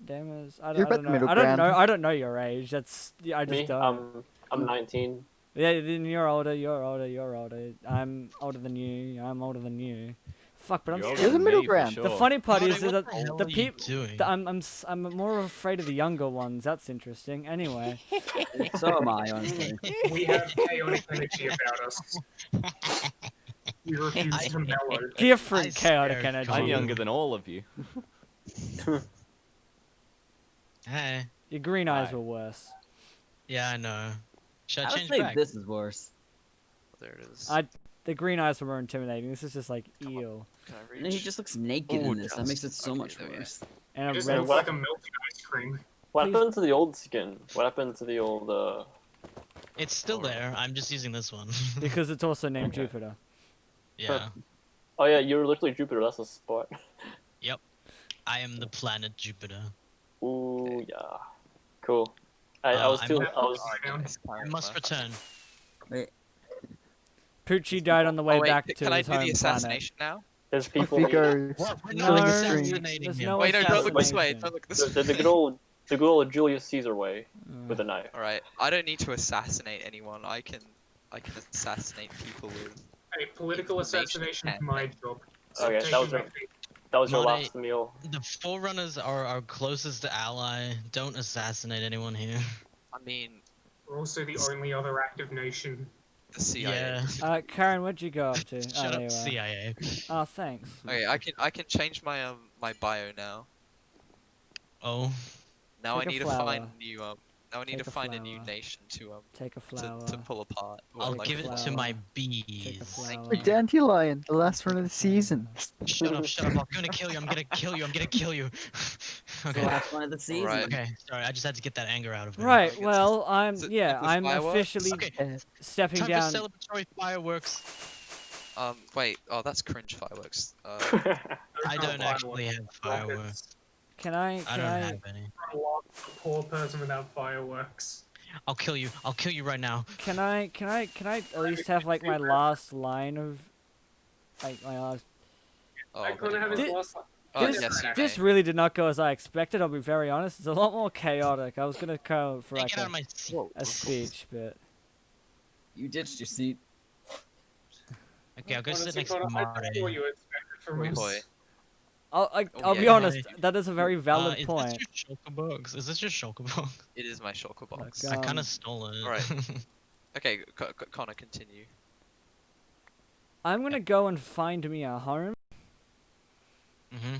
Damn it! I You're don't about the know. middle I don't ground. know. I don't know your age. That's I just Me? don't. I'm 19. Yeah, then you're older. You're older. You're older. I'm older than you. I'm older than you. Fuck, but I'm You're still. the older than middle me, for ground. Sure. The funny part Connie, is what that the hell the are you people. doing? I'm more afraid of the younger ones. That's interesting. Anyway, So am I, honestly. We have chaotic energy about us. We refuse to mellow. different I chaotic swear, energy. I'm Connie. younger than all of you. Hey. Your green eyes Hi. were worse. Yeah, I know. Should I I would change say back? this is worse. There it is. The green eyes were more intimidating. This is just like ew. Can I And he reach? just looks naked Ooh, in this. That makes it just- so okay, much there we go. worse. And It a just red. looks like a melted ice cream. What Please- happened to the old skin? What happened to the old? It's still there. I'm just using this one. Because it's also named Okay. Jupiter. Yeah. Oh yeah, you're literally Jupiter. That's a spot. I am the planet Jupiter. Ooh yeah. Cool. I was I'm too. not- I was. I must return. Poochie died on the way Oh, wait, back to can I his do home the planet. assassination now? There's Off people. he goes. What? We're No, not Killing stream. assassinating there's him. no Wait, no, don't look this way. assassination. Don't look this The, way. the good old, the good old Julius Caesar way with a knife. All right, I don't need to assassinate anyone. I can assassinate people with. A political Information assassination is campaign. my job. Okay, Take that was my your, feet. that was your Not last meal. The Forerunners are our closest ally. Don't assassinate anyone here. I mean, We're also the only other active nation. the CIA. Yeah. Karen, what'd you go up to? Shut oh, up, there you are. CIA. Oh, thanks. Okay, I can change my my bio now. Oh. Now Take a I need to flower. find new Now I need Take to a find a new flower. nation to Take a flower. to pull apart. Or, I'll Take a like, give it to flower. my Take a bees. flower. The dandelion, the last one of the season. Shut up, shut up. I'm gonna kill you. I'm gonna kill you. I'm gonna kill you. The Okay. last one of the season. Alright. Okay. Sorry, I just had to get that anger out of me. Right. Like, Well, is it yeah. with I'm fireworks? officially Okay. stepping Time down. for celebratory fireworks. Wait. Oh, that's cringe fireworks. I There's no don't actually have fireworks. Rockets. Can I? I Can don't I? have any. For a lot of a poor person without fireworks. I'll kill you. I'll kill you right now. Can I? Can I? Can I at least have like my last line of, like my last? oh, I couldn't have his Did- last. oh, this- yes, you This may. really did not go as I expected. I'll be very honest. It's a lot more chaotic. I was gonna go for Hey, like get out of my seat. a speech, but You ditched your seat. Okay, I'll go sit Honestly, next to Connor, I don't know Marty. what you expected from Oi, us. oi. I'll be yeah. honest. That is a very valid is point. this your Shulkerbugs? Is this your Shulkerbugs? It is my shulker box. Look, I kind Um, of stole it. Alright. Okay, Connor, continue. I'm gonna go and find me a home. Mm-hmm.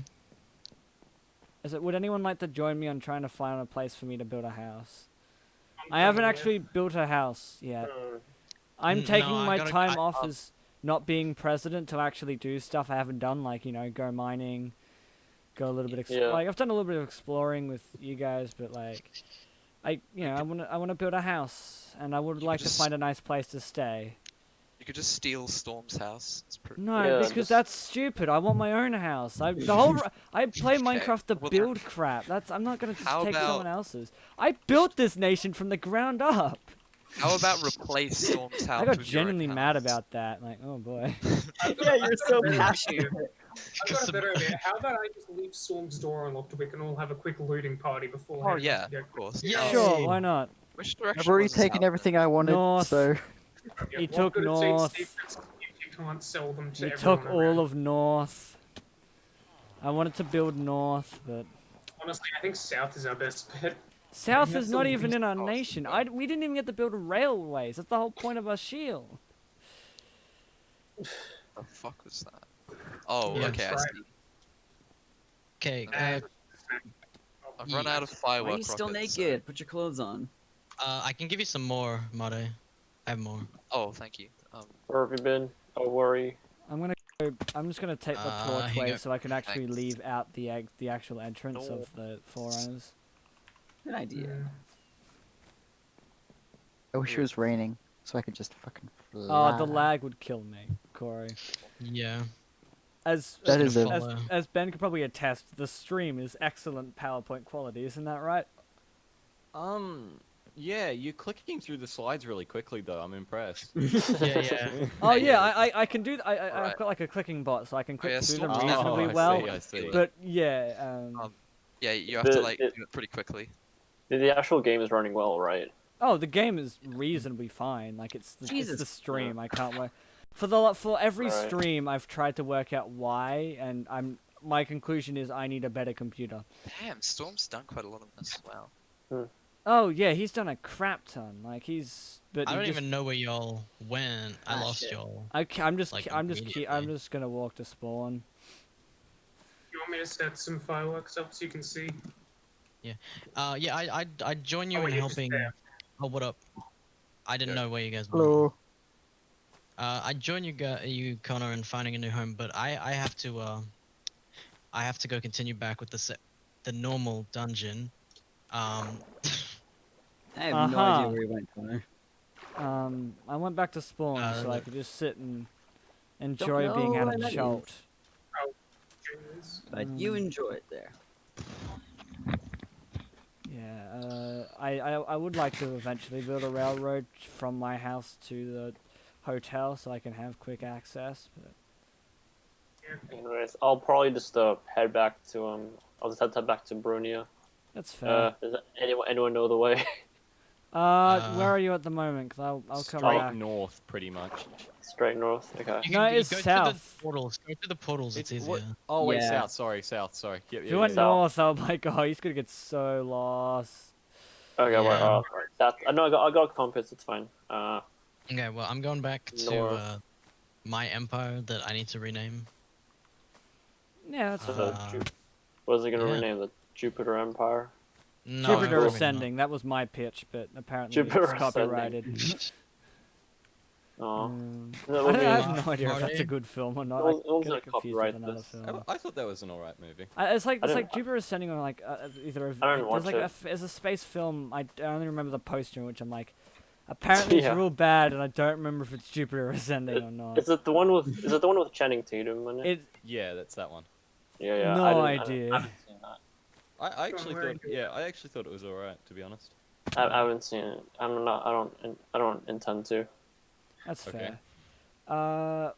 Is it? Would anyone like to join me on trying to find a place for me to build a house? I'm I haven't coming actually built a house yet. here. I'm No, taking I my gotta- time I- off as not being president to actually do stuff I haven't done, like go mining, go a little bit. Yeah. Like I've done a little bit of exploring with you guys, but like, I wanna build a house, and I would like to just- find a nice place to stay. You could just steal Storm's house. It's pretty. No, Yeah, because just- that's stupid. I want my own house. I play Minecraft to well, build crap. I'm not gonna just How take about- someone else's. I built this nation from the ground up. How about replace Storm's house? I got with your own genuinely mad house? about that. Like, oh boy. Yeah, you're so Better passionate. idea. I've got a better idea. How about I just leave Storm's door unlocked? We can all have a quick looting party before. Oh yeah, of course. Yeah. Sure, why not? Which direction? I've already was this taken house everything I wanted, North. so He took north. can't sell them to You everyone took around. all of North. I wanted to build North, but Honestly, I think South is our best bet. South that's is the not even least in our cost nation. as well. We didn't even get to build railways. That's the whole point of our shield. The fuck was that? Oh, Yeah, okay, I that's see. Okay. I've run Yeah. out of Why firework are you still rockets, naked? Put your clothes on. I can give you some more, Mate. I have more. Oh, thank you. Where have you been? Don't worry. I'm just gonna take the Here you torchway go. so I can actually Thanks. leave out the actual entrance No. of the Forerunners. Good idea. Mm. I wish it was raining so I could just fucking fly. Oh, the lag would kill me, Corey. Yeah. That is a- as Ben could probably attest, the stream is excellent PowerPoint quality, isn't that right? Yeah, you're clicking through the slides really quickly though. I'm impressed. Yeah. Oh Hey, yeah, I can do. I've Alright. got like a clicking bot, so I can click yeah, through them Storm's reasonably I well. see, I see. But yeah, Yeah, you have to The- like it- do it pretty quickly. The actual game is running well, right? oh, the game is reasonably fine. Like it's the Jesus. stream. I can't work for every Right. stream. I've tried to work out why, and my conclusion is I need a better computer. Damn, Storm's done quite a lot of this. Wow. Oh yeah, he's done a crap ton. Like but I he don't just, even know where y'all went. I Ah, lost shit. y'all. I'm just like, I'm immediately. just gonna walk to spawn. You want me to set some fireworks up so you can see? Yeah, I'd join you Oh, in you're just helping. there. Oh, what up? I didn't Yeah. know where you guys were. Hello. I'd join you, Connor, in finding a new home, but I have to go continue back with the normal dungeon. I have no idea Uh-huh. where you went, Connor. I went back to spawn so I look. could just sit and enjoy being know out where of that is. Jolt. Jeez. But you enjoy it there. Yeah, I would like to eventually build a railroad from my house to the hotel so I can have quick access. But Anyways, I'll probably just head back to I'll just head back to Bruhnia. that's fair. Does anyone know the way? Where are you at the moment? Cause I'll come Straight back. north, pretty much. Straight north. Okay. You No, can, you it's go to south. the portals. Go to the portals. It's easier. what- Oh wait, Yeah. south. Sorry. Yep, If you went yeah. north, oh my god, he's gonna get so lost. Okay. Yeah. Right. That. I know. I got a compass. It's fine. Okay, well, I'm going back to North. my empire that I need to rename. Yeah, that's So fair. what is it gonna yeah. rename? The Jupiter Empire. No, Jupiter probably not. Ascending. That was my pitch, but apparently Jupiter it's Ascending. copyrighted. Oh. I That would be- have no idea if that's Friday. a good film or not. It was- it I was get a it confused copyright with another list. film. I thought that was an alright movie. It's like didn't- Jupiter Ascending or like either of I didn't there's watch like it. there's a space film. I only remember the poster in which I'm like, apparently it's Yeah. real bad, and I don't remember if it's Jupiter Ascending or not. Is it the one with? Is it the one with Channing Tatum in it? It Yeah, that's that one. Yeah. no I idea. haven't seen that. I actually worry. thought. Yeah, I actually thought it was alright, to be honest. I haven't seen it. I'm not. I don't intend to. That's Okay. fair. Oh.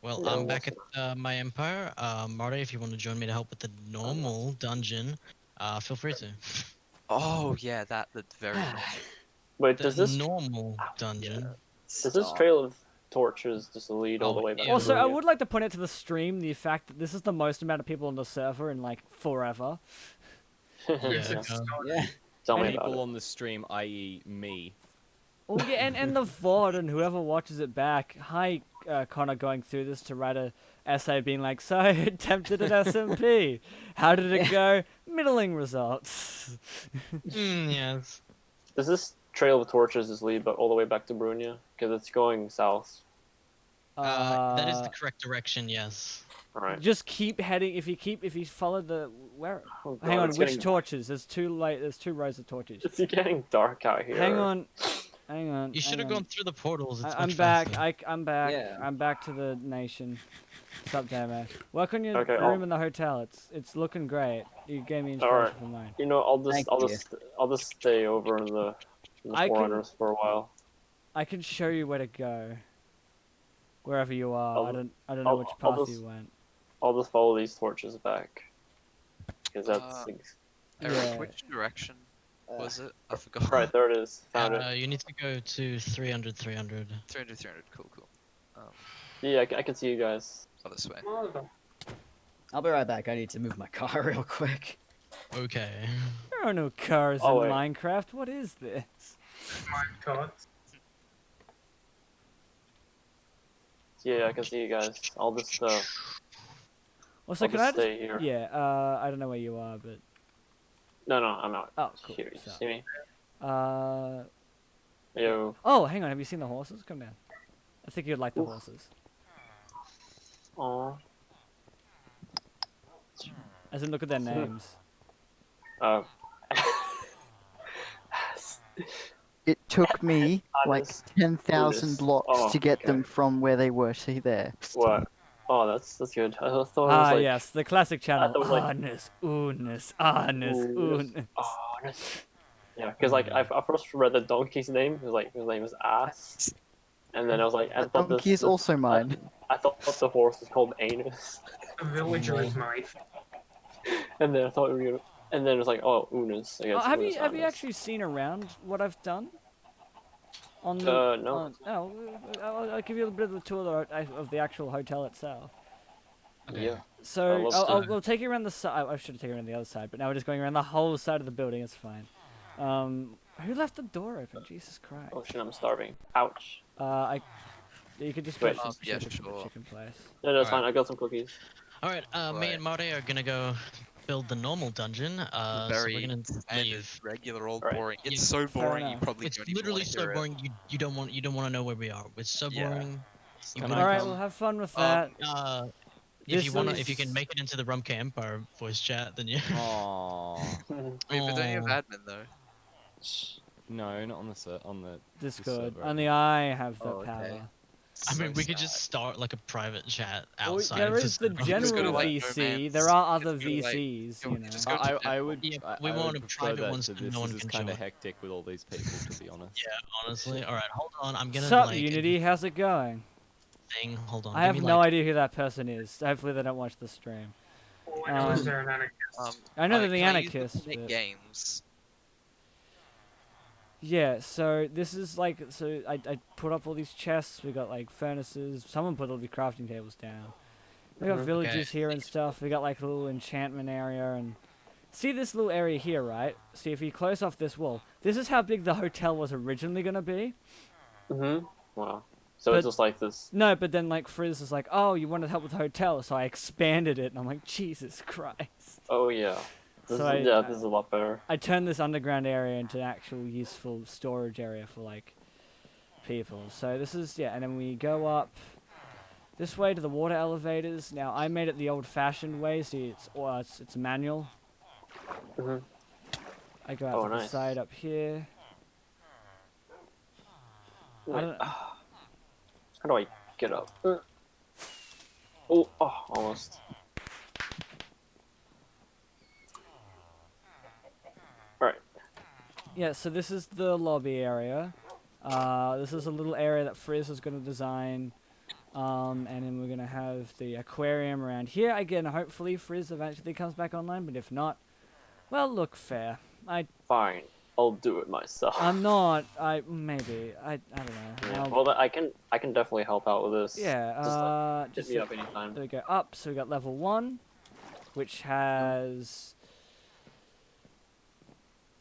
Well, Yeah, I'm back what's at my empire. Marty, if you want to join me to help with the normal dungeon, feel free to. Oh yeah, the very. Wait, The does this normal dungeon. Trail of Torches just lead all the Oh, way back? yeah. Also, to I Bruhnia? would like to point out to the stream the fact that this is the most amount of people on the server in like forever. Yeah, It's go. Yeah. Tell me about People it. on the stream, i.e., me. Oh yeah, and the VOD and whoever watches it back. Hi, Connor, going through this to write a essay being like, so I attempted at SMP. How did it go? Middling results. Yes. Does this Trail of Torches just lead all the way back to Bruhnia? Because it's going south. That is the correct direction. Yes. Alright. Just keep heading. If you follow the where? Oh, God, Hang on, it's which getting- torches? There's two rows of torches. It's getting dark out here. Hang on. You should hang have on. gone through the portals. It's I'm much back. faster. I'm back. Yeah. I'm back to the nation. What's up, there, man? Work on your Okay, room I'll- in the hotel. It's looking great. You gave me Alright. inspiration for mine. You know, Thank I'll just stay over in the I can- Forerunners for a while. I can show you where to go. Wherever you are. I'll- I don't know I'll- which I'll path just- you went. I'll just follow these torches back. Because that's Eric, Yeah. which direction was it? I forgot. right there. It is. Found it. You need to go to 300, 300. 300, 300. Cool. Yeah, I can see you guys. Oh, this way. Mother. I'll be right back. I need to move my car real quick. Okay. There are no cars Oh, in wait. Minecraft. What is this? God. Yeah, I can see you guys. I'll just Also, I'll can just I just? stay here. Yeah. I don't know where you are, but No, I'm out. oh, cool. Here, you So, see me? uh, Yo. oh, hang on. Have you seen the horses? Come down. I think you'd like the Oof. horses. Aw. As in, look at their names. Uh, It took me like Honest. 10,000 Honest. blocks Oh, to get them okay. from where they were to there. what? Oh, that's good. I thought it was Ah, like. yes, the classic channel. thought it was like- Honest, honest, honest, honest. Honest. Yeah, because like I first read the donkey's name. It was like his name was Ass, and then I was like, I The thought donkey is also mine. I thought the horse was called Anus, The villager is mine. and then I thought we were gonna, and then it was like, oh, Unus. I guess. Oh, have Unus you have you Annus. actually seen around what I've done? On the No. I'll give you a bit of the tour of the actual hotel itself. Yeah. So love I'll, to. we'll take you around the side. I should have taken you around the other side, but now we're just going around the whole side of the building. It's fine. Who left the door open? Jesus Christ. Oh shit, I'm starving. Ouch. You could just Wait. get some Yeah, chicken from the sure. chicken place. No, that's Alright. fine. I got some cookies. All right. Me Right. and Marty are gonna go build the normal dungeon. So Very we're gonna standard, leave. regular old Right. boring. It's Yeah, so boring. You enough. probably It's don't even literally want to so hear it. boring. You don't want to know where we are. It's so Yeah. boring. You Can wanna I All right, come? we'll have fun with that. If you This can is- make it into the Rumkay Empire voice chat, then yeah. Aww. Wait, but don't you have Aw. admin though? No, not on the Discord. server. Only I have the Oh, okay. power. I mean, So we could sad. just start like a private chat Well, outside. there of is the server. Just go to, general like, VC. Romance. There are other Just go to, like, VCs, go- you know. just go to I would. Yeah, I, we I want would a prefer private that one to so this. no one This is can kind of join. hectic with all these people, to be honest. Yeah, honestly. All right, hold on. I'm gonna Sup, like Unity? How's it going? thing. Hold on. I give have me, no like, idea who that person is. Hopefully they don't watch the stream. When was there an anarchist? I know they're the can I use anarchists, this to make but- games. Yeah, so this is like, so I put up all these chests, we got like furnaces, someone put all the crafting tables down. We got Mhm. villages here and stuff, we got like a little enchantment area and... See this little area here, right? See, if you close off this wall, this is how big the hotel was originally gonna be. Wow. So But- it's just like this. No, but then like Frizz is like, oh, you wanted help with the hotel, so I expanded it, and I'm like, Jesus Christ. Oh yeah. This So is, yeah, this is a lot better. I turned this underground area into an actual useful storage area for like people. So this is, yeah, and then we go up this way to the water elevators. Now I made it the old-fashioned way, see it's manual. Mhm. I go out Oh, to the nice. side up here. I Wait, don't, how do I get up? Oh, almost. Alright. yeah, so this is the lobby area. This is a little area that Frizz is going to design. And then we're going to have the aquarium around here. Again, hopefully Frizz eventually comes back online, but if not, well, look, fair. Fine. I'll do it myself. I'm not. I don't know. Yeah, I'll- well, then I can definitely help out with this. yeah. Just, Just hit me up anytime. there we go. Up. So we got level 1, which has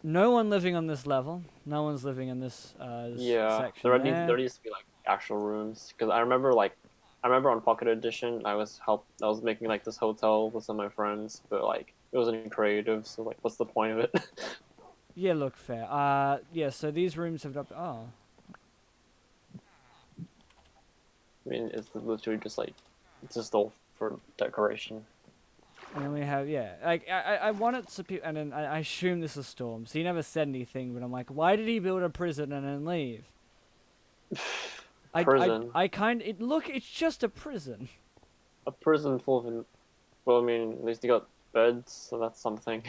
no one living on this level. No one's living in this Yeah, section there needs to be like actual rooms because I remember on Pocket Edition I was making like this hotel with some of my friends, but like it wasn't creative, so like what's the point of it? Yeah, look, fair. Yeah. So these rooms have got. Oh. I mean, it's literally just like it's just all for decoration. And then we have, yeah, like, I wanted to be, and then I assume this is Storm, so he never said anything, but I'm like, why did he build a prison and then leave? Prison. It's just a prison. A prison full of, well, I mean, at least you got beds, so that's something.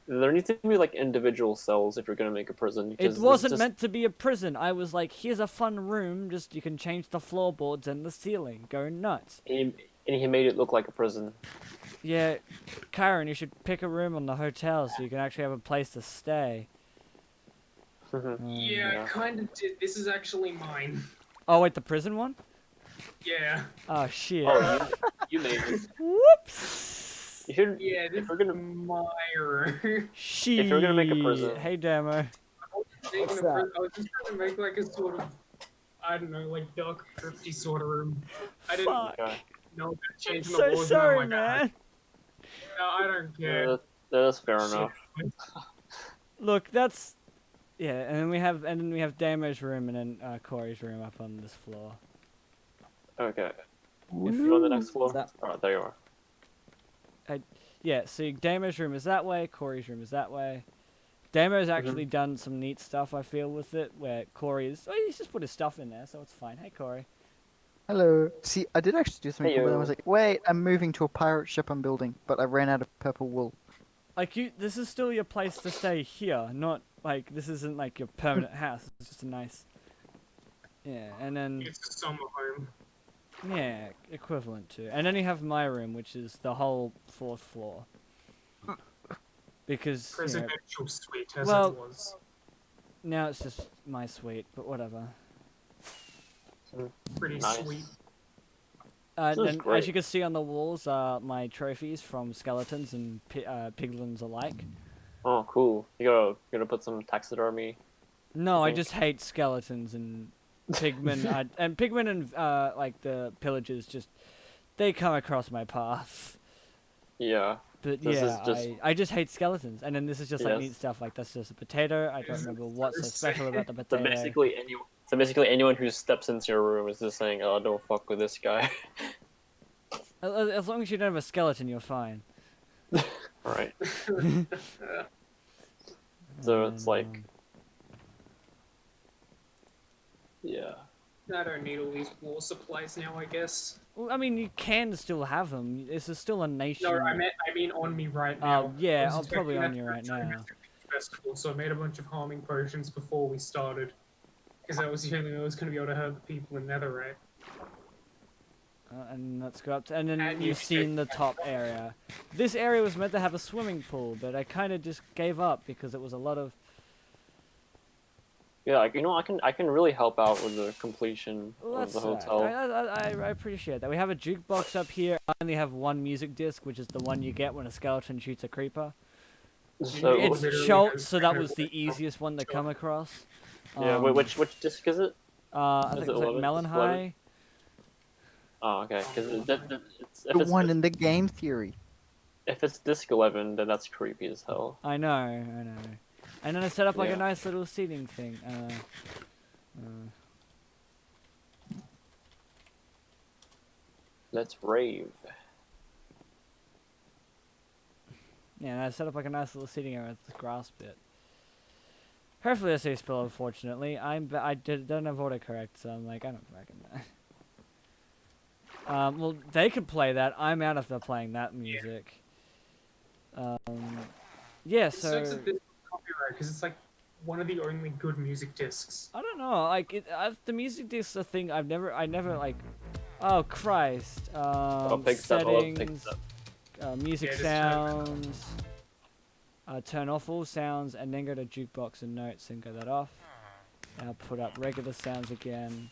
There needs to be like individual cells if you're gonna make a prison. It because wasn't just- meant to be a prison. I was like, here's a fun room, just you can change the floorboards and the ceiling. Go nuts. And he made it look like a prison. Yeah, Kyron, you should pick a room on the hotel so you can actually have a place to stay. Yeah, Yeah. kind of did. This is actually mine. Oh, wait, the prison one? Yeah. Oh shit. Oh, you made it. Whoops. You should. Yeah, this If we're is gonna, my room. Shit. if you're gonna make a prison, Hey, Demo. I What's that? was just trying to make like a sort of, I don't know, like dark, crypty sort of room. I didn't Fuck. okay. know about I'm changing the so walls. sorry, and I'm like, man. No, I don't care. That's fair Shit. enough. Look, that's yeah, and then we have Damo's room and then Corey's room up on this floor. Okay. If you're on the next floor. That- Alright, there you are. Yeah, so Damo's room is that way, Corey's room is that way. Damo's actually done some neat stuff, I feel, with it, where Corey's... Oh, he's just put his stuff in there, so it's fine. Hey, Corey. Hello. See, I did actually do something cool, but I Heyo. was like, wait, I'm moving to a pirate ship I'm building, but I ran out of purple wool. Like, this is still your place to stay here, not, like, this isn't, like, your permanent house. It's just a nice... Yeah, and then... It's a summer home. Yeah, equivalent to. And then you have my room, which is the whole 4th floor. Because, you know, Presidential suite, as well- it was. now it's just my suite, but whatever. Pretty Nice. sweet. This is And as great. you can see on the walls are my trophies from skeletons and piglins alike. Oh, cool. You gotta put some taxidermy. No, I think- just hate skeletons and pigmen. And pigmen and like the pillagers just they come across my path. Yeah. But This is yeah, just- I just hate skeletons. And then this is just like Yes. neat stuff. Like that's just a potato. I don't remember what's so special about the So potato. basically, anyone who steps into your room is just saying, "Oh, don't fuck with this guy." As long as you don't have a skeleton, you're fine. Right. So it's like, Um, yeah. I don't need all these war supplies now, I guess. well, I mean, you can still have them. This is still a nation. No, I mean on me right now. yeah, I was I'm probably expecting on that you for right the now. Music Festival, so I made a bunch of harming potions before we started. Because that was the only way I was going to be able to hurt the people in Netherite. And let's go up to, and then And you've you seen the top area. This area was meant to have a swimming pool, but I kind of just gave up because it was a lot of. Yeah, like, I can really help out with the completion Well, of that's the hotel. I appreciate that. We have a jukebox up here. I only have one music disc, which is the one you get when a skeleton shoots a creeper. So It's literally short, goes so that kind of was the like- easiest one to come across. yeah, which disc is it? I is think it it was like 11? Melon It's 11? High. Oh, okay. Because The one in the game theory. if it's disc 11, then that's creepy as hell. I know. And then I set up like Yeah. a nice little seating thing. Let's rave. Yeah, and I set up like a nice little seating area with this grass bit. Hopefully this is spill, unfortunately. I don't have autocorrect, so I'm like, I don't fucking know. Well, they could play that. I'm out if they're playing that music. Yeah, It sucks so... that this is copyright, because it's like one of the only good music discs. I don't know, like, the music disc's a thing I never, like... Oh, Christ. Pig step, I love pig Settings, step. music Yeah, just turn sounds... turn off all sounds, and then go to jukebox and notes and go that off. And I'll put up regular sounds again.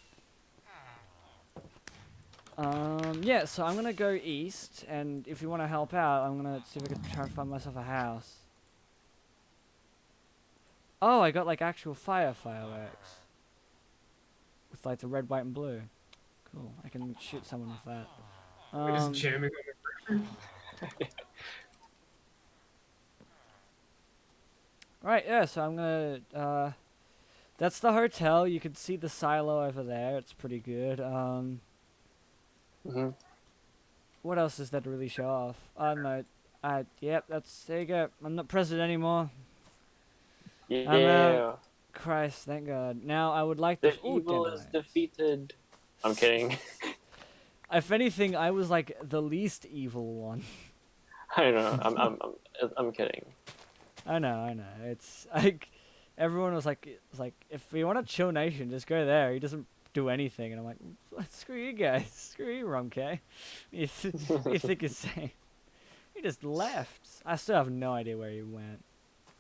Yeah, so I'm gonna go east, and if you want to help out, I'm gonna see if I can try and find myself a house. Oh, I got like actual fireworks. With like the red, white, and blue. Cool, I can shoot someone with that. We're just jamming on Right, yeah, so I'm gonna, that's the hotel. You can see the silo over there. It's pretty good. Mhm. What else is there to really show off? No, yep, there you go. I'm not president anymore. Yeah. Christ, thank God. Now I would like The to. Ooh, evil dead is eyes. defeated. I'm kidding. If anything, I was like the least evil one. I know. I'm kidding. I know. It's like everyone was like, it's like if we want a chill nation, just go there. He doesn't do anything, and I'm like, screw you guys, screw you, Rumkay. You think he's saying? He just left. I still have no idea where he went.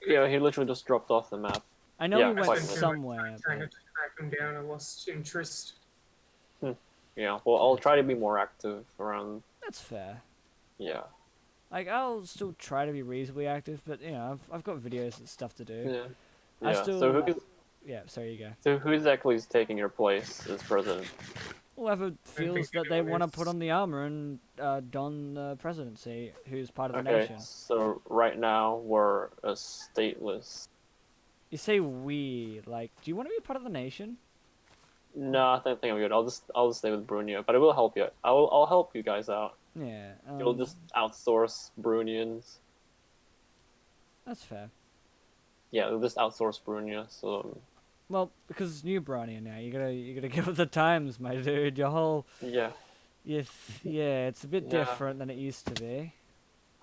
Yeah, he literally just dropped off the map. I know Yeah, he went quite literally. somewhere. Trying to But... track him down, I lost interest. Yeah, well, I'll try to be more active around. That's fair. Yeah. Like, I'll still try to be reasonably active, but, you know, I've got videos and stuff to do. Yeah. I Yeah. still... So Yeah, sorry, you go. who exactly is taking your place as president? Whoever feels that they want to put this. on the armor and don the presidency, who's part of the Okay. nation. So right now we're a stateless. You say we, like, do you want to be part of the nation? No, I think I'm good. I'll just stay with Bruhnia, but it will help you. I'll help you guys out. Yeah. You'll just outsource Brunians. That's fair. Yeah, they'll just outsource Bruhnia. So Well, because it's new Bruhnia now, you gotta get with the times, my dude. Your whole... yeah, Yeah, it's a bit Yeah. different than it used to be.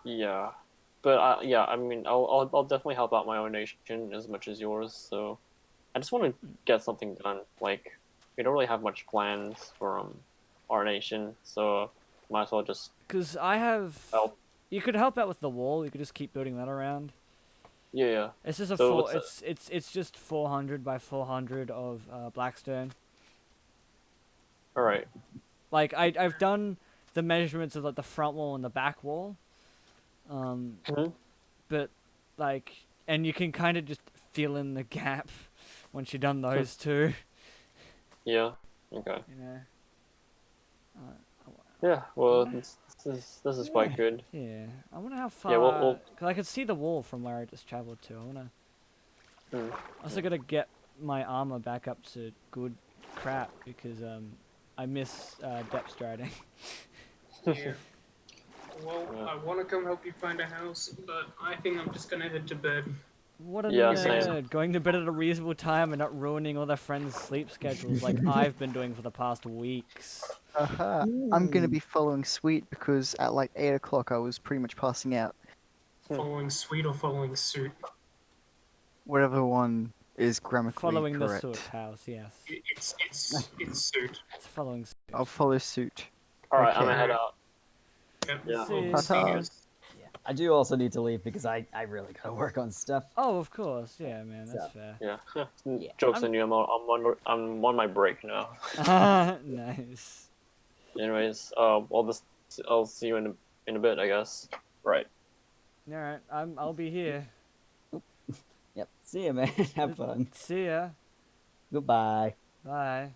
yeah. But yeah, I mean, I'll definitely help out my own nation as much as yours. So I just want to get something done. Like we don't really have much plans for our nation, so might as well just Because I have... help. You could help out with the wall, you could just keep building that around. Yeah, yeah. It's just a So four... what's It's just 400 by 400 of Blackstone. All right. Like, I've done the measurements of, like, the front wall and the back wall. Mhm. But, like... And you can kind of just fill in the gap once you've done those two. Yeah. Okay. You know? Yeah. Well, Yeah. this is quite Yeah. good. Yeah. I wonder how far... Yeah. Well. Because I could see the wall from where I just traveled to. I wanna... Hmm. Also gotta get my armor back up to good crap because I miss depth striding. Yeah. Well, Yeah. I want to come help you find a house, but I think I'm just gonna head to bed. What a Yeah, nerd! same. Going to bed at a reasonable time and not ruining all their friends' sleep schedules like I've been doing for the past weeks. I'm gonna be following Sweet because at like 8 o'clock I was pretty much passing out. Following suit or following suit? Whatever one is grammatically Following correct. the Soot house, yes. It's suit. It's following Soot. I'll follow suit. All right. I'm Okay. gonna head out. Yep. Yeah. See Well, you. see you Ta-ta. guys. I do also need to leave because I really gotta work on stuff. Oh, of course, yeah, man, that's fair. Yeah. Yeah. Jokes on you. I'm on my break now. Nice. Anyways, I'll see you in a bit, I guess. Right. All right, I'll be here. Yep. See ya, man. Have fun. See ya. Goodbye. Bye.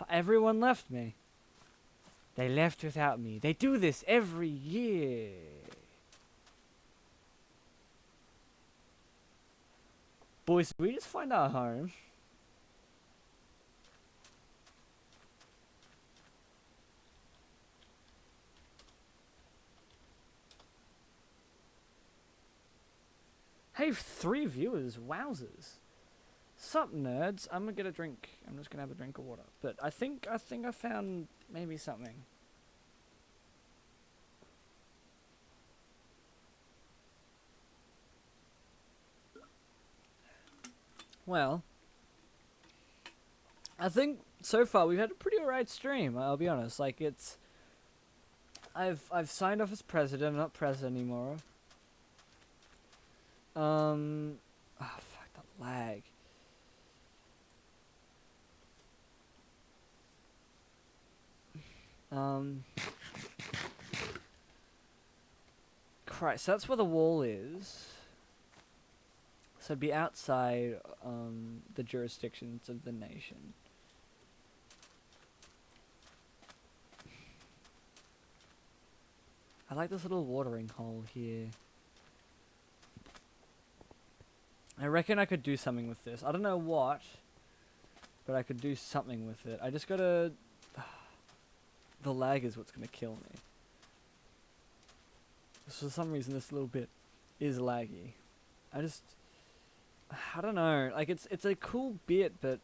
Everyone left me. They left without me. They do this every year. Boys, did we just find our home? Hey, 3 viewers. Wowzers. Sup, nerds? I'm gonna get a drink. I'm just gonna have a drink of water. But I think I found maybe something. Well, I think so far we've had a pretty alright stream. I'll be honest. Like it's, I've signed off as president. I'm not president anymore. Oh fuck the lag. Christ, so that's where the wall is. So it'd be outside the jurisdictions of the nation. I like this little watering hole here. I reckon I could do something with this. I don't know what, but I could do something with it. I just gotta... The lag is what's gonna kill me. For some reason this little bit is laggy. I don't know. Like it's a cool bit, but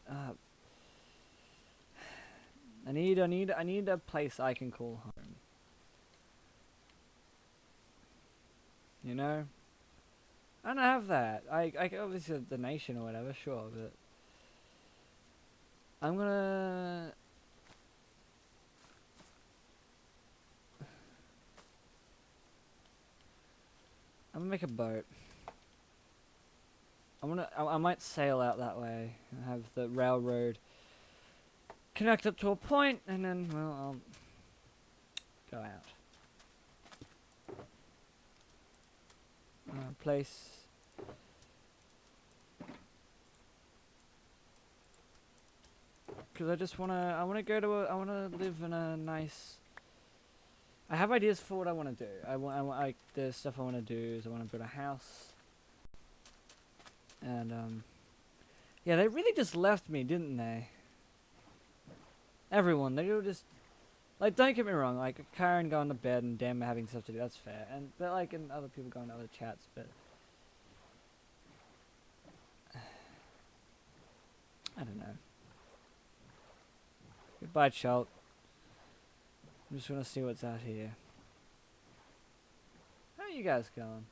I need a place I can call home. You know? I don't have that. I obviously the nation or whatever, sure, but I'm gonna make a boat. I might sail out that way and have the railroad connect up to a point, and then, well, I'll go out. Place. Because I wanna live in a nice. I have ideas for what I wanna do. The stuff I wanna do is I wanna build a house. And, yeah, they really just left me, didn't they? Everyone, they were just, like, don't get me wrong, like, Karen going to bed and Dan having stuff to do, that's fair. But, like, and other people going to other chats, but I don't know. Goodbye, Chult. I just want to see what's out here. How are you guys going?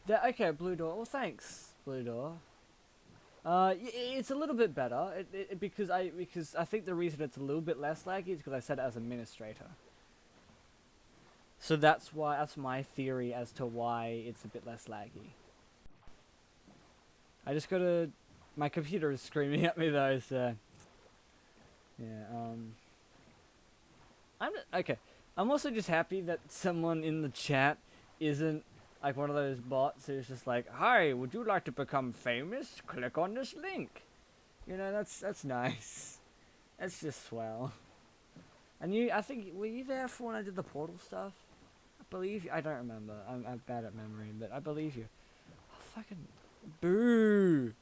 Okay, Blue Door. Well, thanks, Blue Door. It's a little bit better. Because I think the reason it's a little bit less laggy is because I set it as administrator. So that's my theory as to why it's a bit less laggy. I just gotta. My computer is screaming at me though, so yeah. Okay. I'm also just happy that someone in the chat isn't like one of those bots who's just like, "Hi, would you like to become famous? Click on this link." You know, that's nice. That's just swell. And I think, were you there for when I did the portal stuff? I believe you. I don't remember. I'm bad at memory, but I believe you. Oh, fucking boo.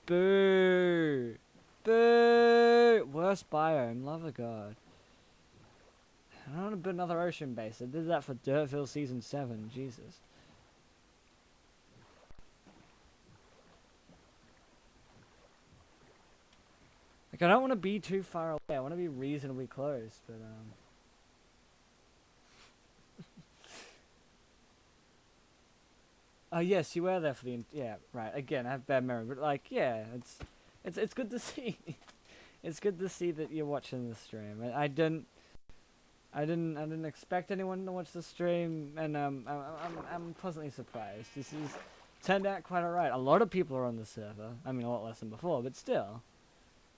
Boo! Boo! Worst biome, love of God. I don't want to build another ocean base. I did that for Dirtville Season 7, Jesus. Like, I don't want to be too far away. I want to be reasonably close, but, Oh, yes, you were there for the... Yeah, right. Again, I have bad memory, but, like, yeah, it's good to see. It's good to see that you're watching the stream. I didn't expect anyone to watch the stream, and I'm pleasantly surprised. This is turned out quite alright. A lot of people are on the server. I mean, a lot less than before, but still.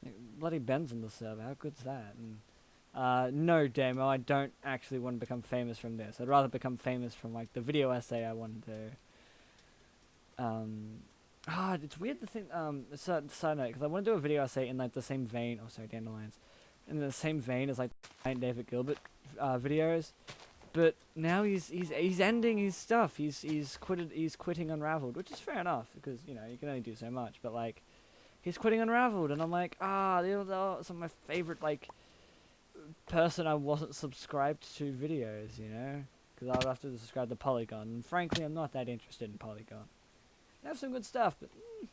Like, bloody Ben's on the server. How good's that? And, no, Damo, I don't actually want to become famous from this. I'd rather become famous from, like, the video essay I want to do. It's weird to think, side note, because I want to do a video essay in, like, the same vein, Dandelions, in the same vein as, like, David Gilbert, videos, but now he's ending his stuff, he's quitting Unraveled, which is fair enough, because, you know, you can only do so much, but, like, he's quitting Unraveled, and I'm like, they're some of my favorite, like, person I wasn't subscribed to videos, you know, because I would have to subscribe to Polygon, and frankly, I'm not that interested in Polygon. They have some good stuff, but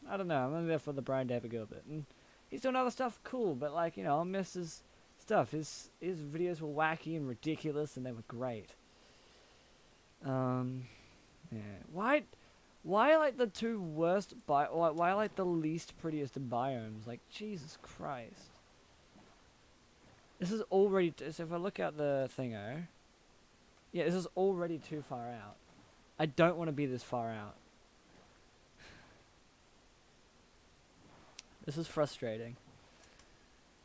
I don't know. I'm only there for the Brian David Gilbert, and he's doing other stuff cool. But like, you know, I'll miss his stuff. His videos were wacky and ridiculous, and they were great. Yeah. Why like the two worst why like the least prettiest biomes? Like, Jesus Christ. This is already. So if I look at the thingo, yeah, this is already too far out. I don't want to be this far out. This is frustrating.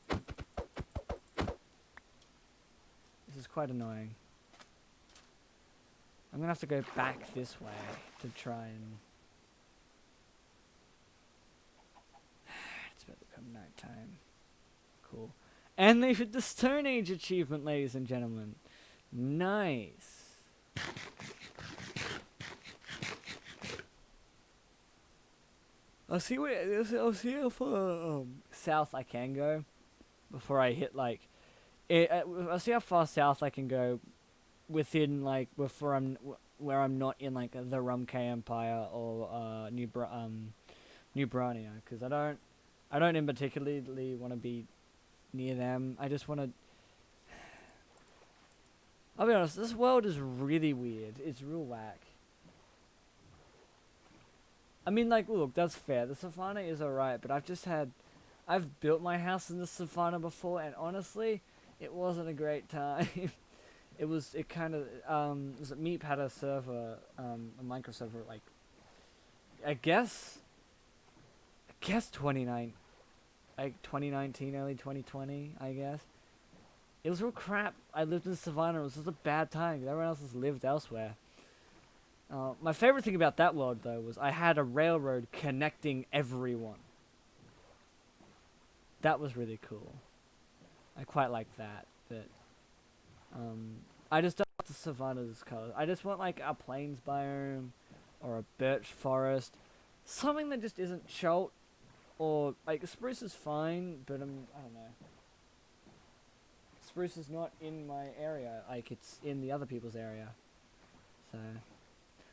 This is quite annoying. I'm gonna have to go back this way to try and... It's about to become nighttime. Cool. And they hit the Stone Age achievement, ladies and gentlemen. Nice. I'll see how far south I can go before I hit, like, I'll see how far south I can go within, like, where I'm not in, like, the Rumkay Empire or New Bruhnia, because I don't in particularly want to be near them. I just want to... I'll be honest, this world is really weird. It's real whack. I mean, like, look, that's fair. The savannah is alright, but I've built my house in the savannah before, and honestly, it wasn't a great time. It kind of, Meep had a server, a Minecraft server, like, I guess, guess 2019, early 2020, I guess. It was real crap. I lived in Savannah. It was just a bad time 'cause everyone else has lived elsewhere. My favorite thing about that world, though, was I had a railroad connecting everyone. That was really cool. I quite like that, but I just don't want the Savannah's colors. I just want like a plains biome or a birch forest, something that just isn't cholt, or like spruce is fine, but I don't know. Spruce is not in my area, like it's in the other people's area. So,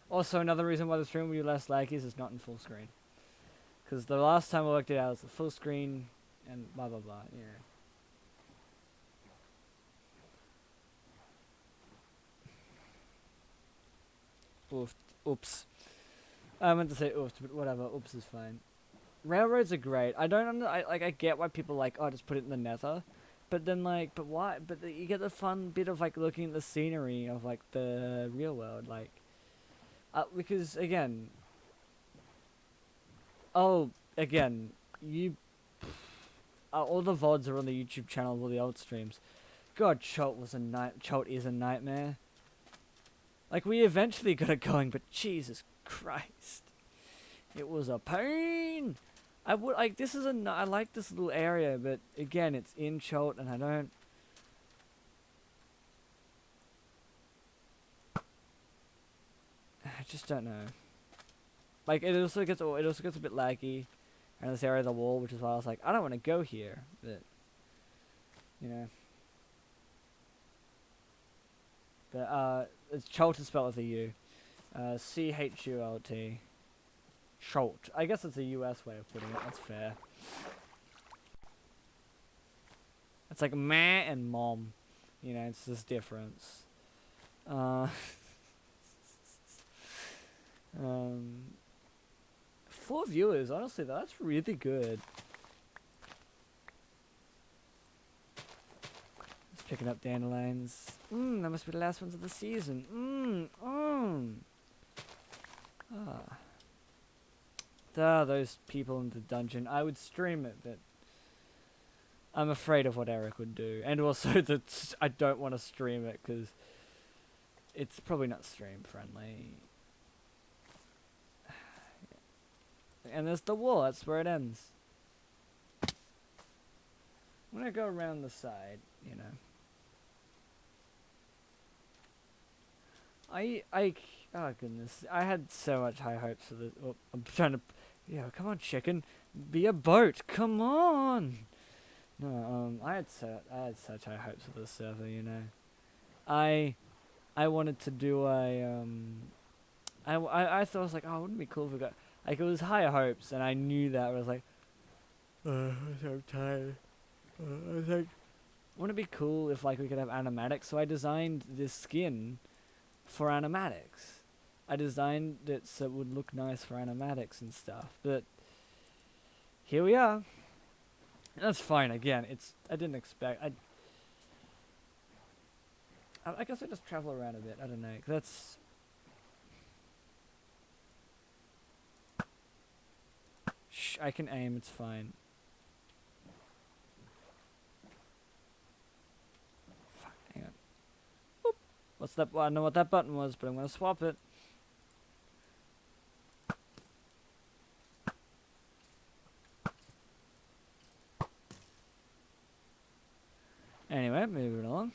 also another reason why the stream will be less laggy is it's not in full screen. Because the last time I worked it out, it was full screen and blah blah blah. Yeah. Oops. I meant to say oops, but whatever. Oops is fine. Railroads are great. I get why people like, oh, just put it in the nether. But then, like, but why? But you get the fun bit of, like, looking at the scenery of, like, the real world. Like, because, again, all the VODs are on the YouTube channel, all the old streams. God, Cholt is a nightmare. Like, we eventually got it going, but Jesus Christ. It was a pain. I like this little area, but again, it's in Cholt, and I just don't know. Like, it also gets a bit laggy around this area of the wall, which is why I was like, I don't want to go here, but, you know. But, it's Cholt is spelled with a U. C-H-U-L-T. Cholt. I guess it's a US way of putting it, that's fair. It's like meh and mom. You know, it's this difference. 4 viewers, honestly, that's really good. Just picking up dandelions. That must be the last ones of the season. Those people in the dungeon. I would stream it, but I'm afraid of what Eric would do. And also that I don't want to stream it because it's probably not stream friendly. And there's the wall, that's where it ends. I'm gonna go around the side, you know. Oh goodness, I had so much high hopes for this. Oh, I'm trying to, come on, chicken, be a boat, come on. No, I had such high hopes for this server, you know. I wanted to do a I thought I was like, oh, wouldn't it be cool if we got, like, it was higher hopes, and I knew that. I was like, I'm so tired. I was like, wouldn't it be cool if, like, we could have animatics? So I designed this skin for animatics. I designed it so it would look nice for animatics and stuff. But here we are. That's fine. Again, I didn't expect. I guess I just travel around a bit. I don't know. That's. Shh, I can aim. It's fine. Fuck. Hang on. Boop. What's that? Well, I know what that button was, but I'm gonna swap it. Anyway, moving along.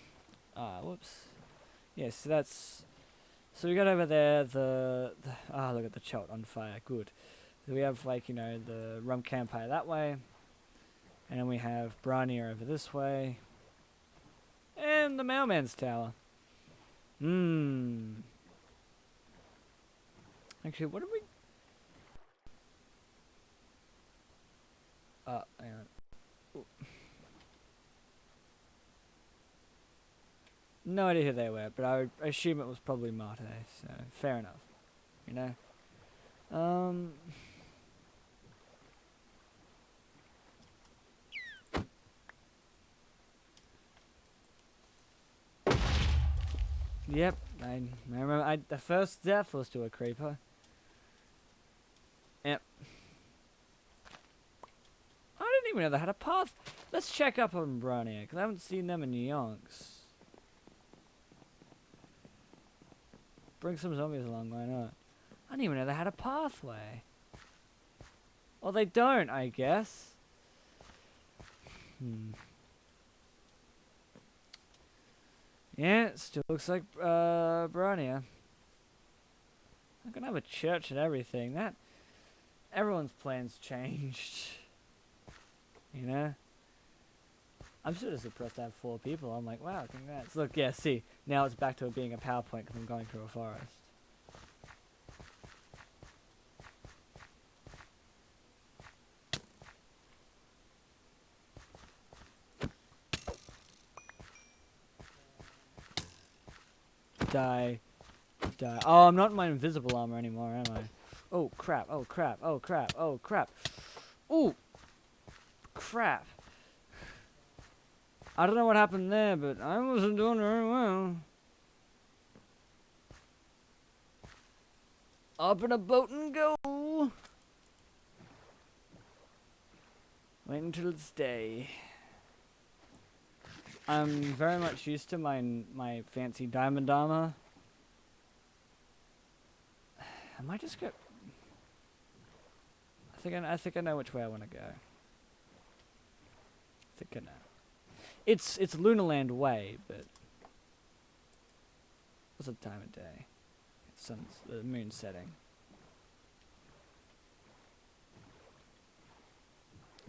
Whoops. Yes, so that's. So we got over there look at the Cholt on fire. Good. So we have, like, you know, the Rumkay Empire that way, and then we have Bruhnia over this way, and the Mailman's Tower. Actually, what did we? Hang on. Ooh. No idea who they were, but I would assume it was probably Mate, so fair enough. You know? Yep, I remember the first death was to a creeper. Yep. even know they had a path. Let's check up on Bruhnia, because I haven't seen them in yonks. Bring some zombies along, why not? I didn't even know they had a pathway. Well, they don't, I guess. Yeah, it still looks like Bruhnia. I'm gonna have a church and everything. That everyone's plans changed. You know? I'm sort of surprised to have 4 people. I'm like, wow, congrats. Look, yeah, see, now it's back to it being a PowerPoint because I'm going through a forest. Die. Die. Oh, I'm not in my invisible armor anymore, am I? Oh, crap. Oh, crap. Oh, crap. Oh, crap. Ooh. Crap. I don't know what happened there, but I wasn't doing very well. Up in a boat and go. Wait until it's day. I'm very much used to my fancy diamond armor. I might just go. I think I know which way I want to go. I think I know. It's Lunarland way, but what's the time of day? It's the moon setting.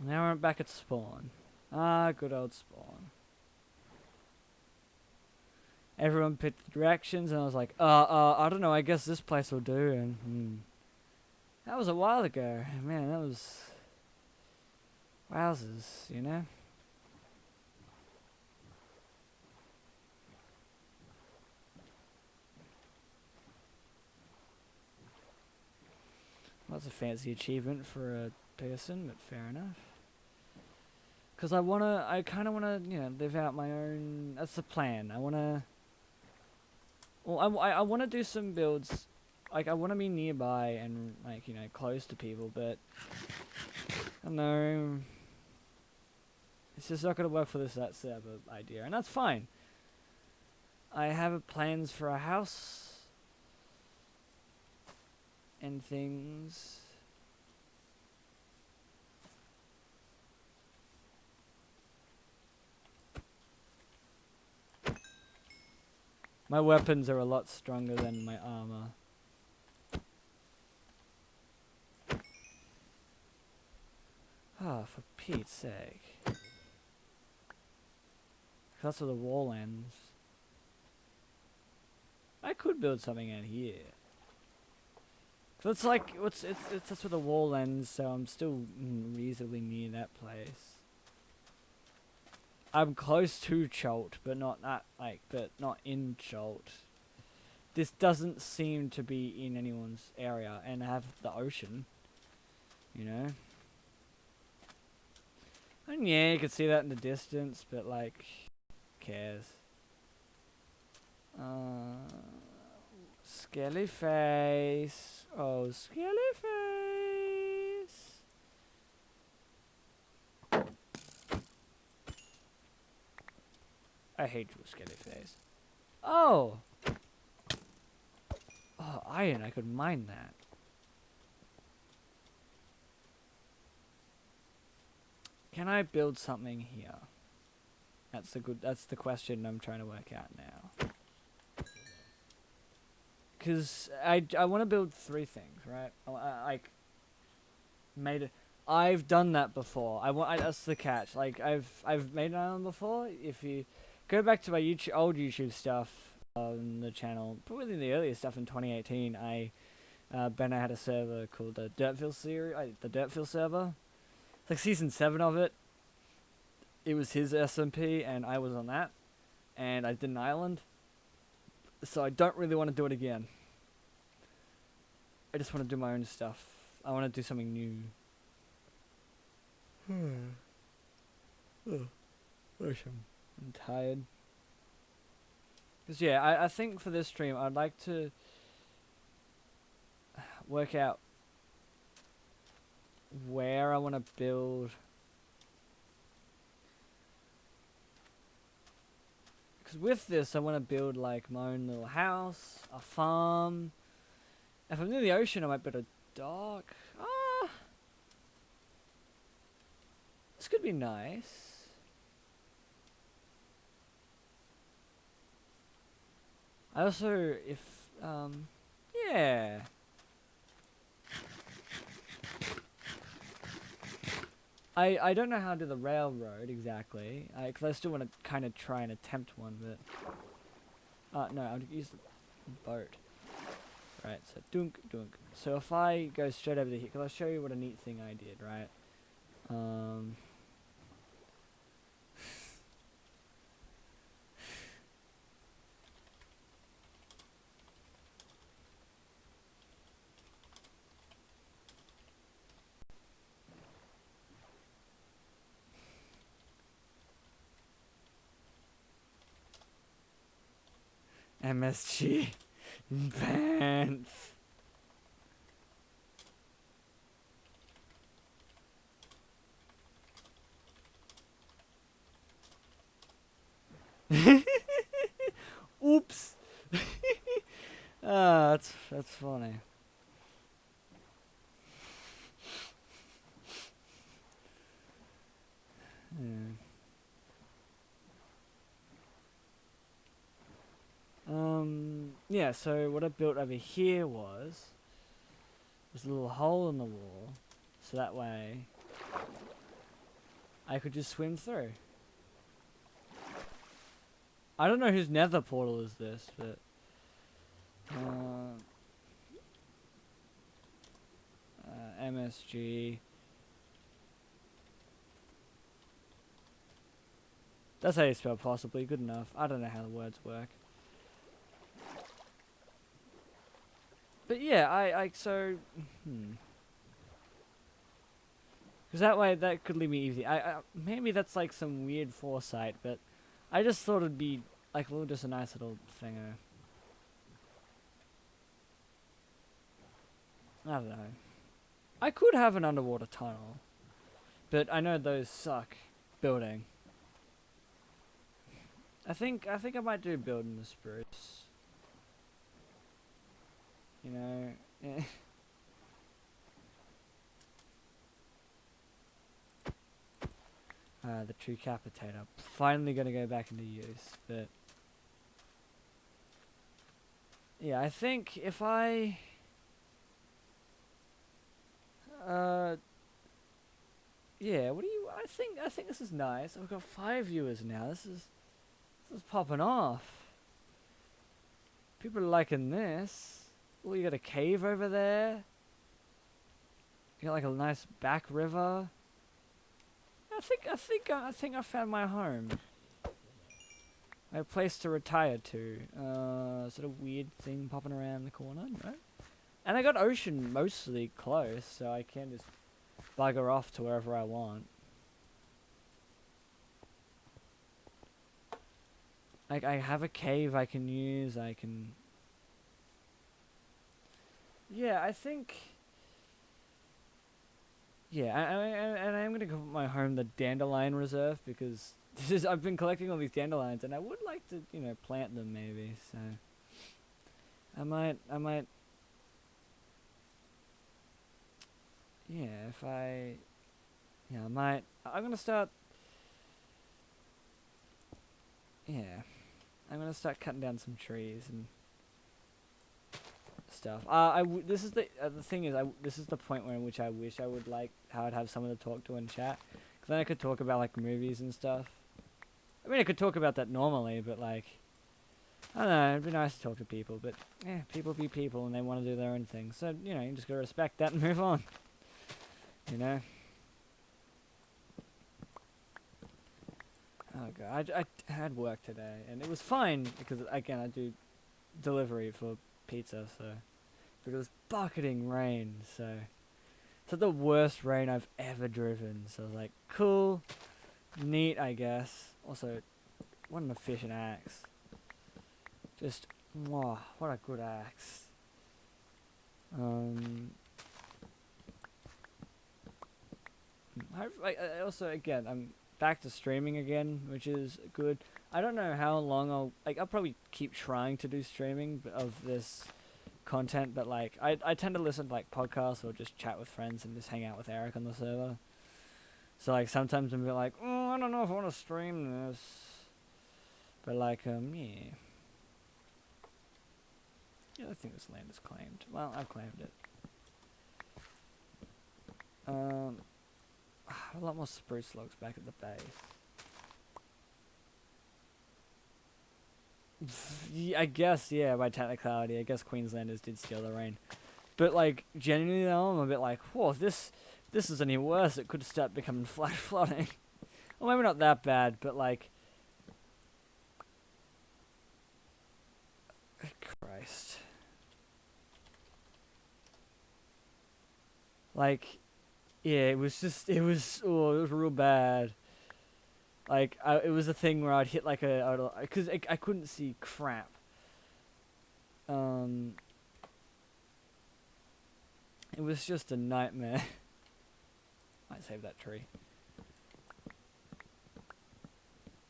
Now we're back at spawn. Ah, good old spawn. Everyone picked the directions, and I was like, I don't know, I guess this place will do, and, that was a while ago. Man, that was... wowzers, you know? That's a fancy achievement for a person, but fair enough. Because I kind of wanna, you know, live out my own... That's the plan. I wanna... Well, I want to do some builds, like, I want to be nearby and, like, you know, close to people, but, I don't know, it's just not going to work for that server idea, and that's fine. I have plans for a house, and things. My weapons are a lot stronger than my armor. Ah, for Pete's sake. That's where the wall ends. I could build something out here. So it's like, it's that's where the wall ends, so I'm still reasonably near that place. I'm close to Cholt, but not in Cholt. This doesn't seem to be in anyone's area, and I have the ocean, you know? And yeah, you can see that in the distance, but like, who cares? Skelly face. Oh, skelly face. I hate you, skelly face. Oh! Oh, iron, I could mine that. Can I build something here? That's the question I'm trying to work out now. Cause I want to build 3 things, right? I've done that before. That's the catch. Like I've made an island before. If you go back to my old YouTube stuff on the channel, probably the earlier stuff in 2018, Benno had a server called the Dirtfield series, the Dirtfield server. It's like season 7 of it. It was his SMP, and I was on that, and I did an island. So I don't really want to do it again. I just want to do my own stuff. I want to do something new. I'm tired. Because yeah, I think for this stream I'd like to work out where I want to build Because with this, I want to build like my own little house, a farm. If I'm near the ocean, I might build a dock. Ah, this could be nice. I also, if yeah. I don't know how to do the railroad exactly, because I still want to kind of try and attempt one, but no, I'll use the boat. Right, so dunk dunk. So if I go straight over to here, because I'll show you what a neat thing I did, right? MSG pants. Oops. Ah, that's funny. Yeah. Yeah, so what I built over here was a little hole in the wall, so that way I could just swim through. I don't know whose nether portal is this, but MSG. That's how you spell possibly. Good enough. I don't know how the words work. But yeah, so because that way that could leave me easy. Maybe that's like some weird foresight, but I just thought it'd be like just a nice little thinger. I don't know. I could have an underwater tunnel, but I know those suck building. I think I might do building the spruce. You know, eh. The true capitator. Finally gonna go back into use, but yeah, I think if I yeah, what do you I think this is nice. I've got 5 viewers now. This is popping off. People are liking this. Oh, you got a cave over there. You got like a nice back river. I think I found my home. My place to retire to. Is it a weird thing popping around the corner? No. And I got ocean mostly close, so I can just bugger off to wherever I want. Like, I have a cave I can use, I can... Yeah, I think... Yeah, and I'm gonna call my home the Dandelion Reserve, because I've been collecting all these dandelions, and I would like to, you know, plant them maybe, so... I might... Yeah, if I... Yeah, I'm gonna start... Yeah. I'm gonna start cutting down some trees and stuff. This is the thing is, this is the point where in which I wish I would like how I'd have someone to talk to in chat, because then I could talk about like movies and stuff. I mean, I could talk about that normally, but like, I don't know, it'd be nice to talk to people. But yeah, people be people, and they want to do their own thing. So you know, you just gotta respect that and move on. You know. Oh god, I had work today, and it was fine because again I do delivery for pizza, so but it was bucketing rain, so it's the worst rain I've ever driven. So I was like, cool, neat, I guess. Also, what an efficient axe! Just, wow, what a good axe. I also again I'm back to streaming again, which is good. I don't know how long I'll probably keep trying to do streaming of this content, but like I tend to listen to like podcasts or just chat with friends and just hang out with Eric on the server. So like sometimes I'm a bit like, oh, I don't know if I want to stream this, but like yeah. Yeah, I think this land is claimed. Well, I've claimed it. A lot more spruce logs back at the base. Yeah, I guess, yeah, by technicality, I guess Queenslanders did steal the rain. But, like, genuinely though, I'm a bit like, whoa, this is any worse. It could start becoming flash flooding. Well, maybe not that bad, but, like... Christ. Like, yeah, it was real bad. Like, it was a thing where I'd hit like because I couldn't see crap. It was just a nightmare. Might save that tree.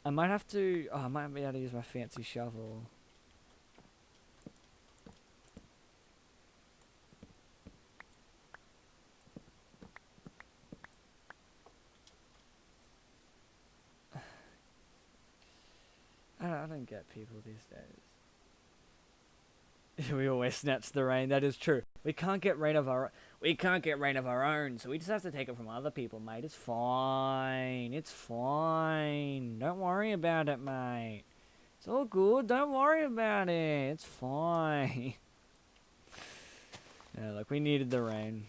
I might have to, I might be able to use my fancy shovel. I don't get people these days. We always snatch the rain. That is true. We can't get rain of our own, so we just have to take it from other people, mate. It's fine. It's fine. Don't worry about it, mate. It's all good. Don't worry about it. It's fine. Yeah, look, we needed the rain.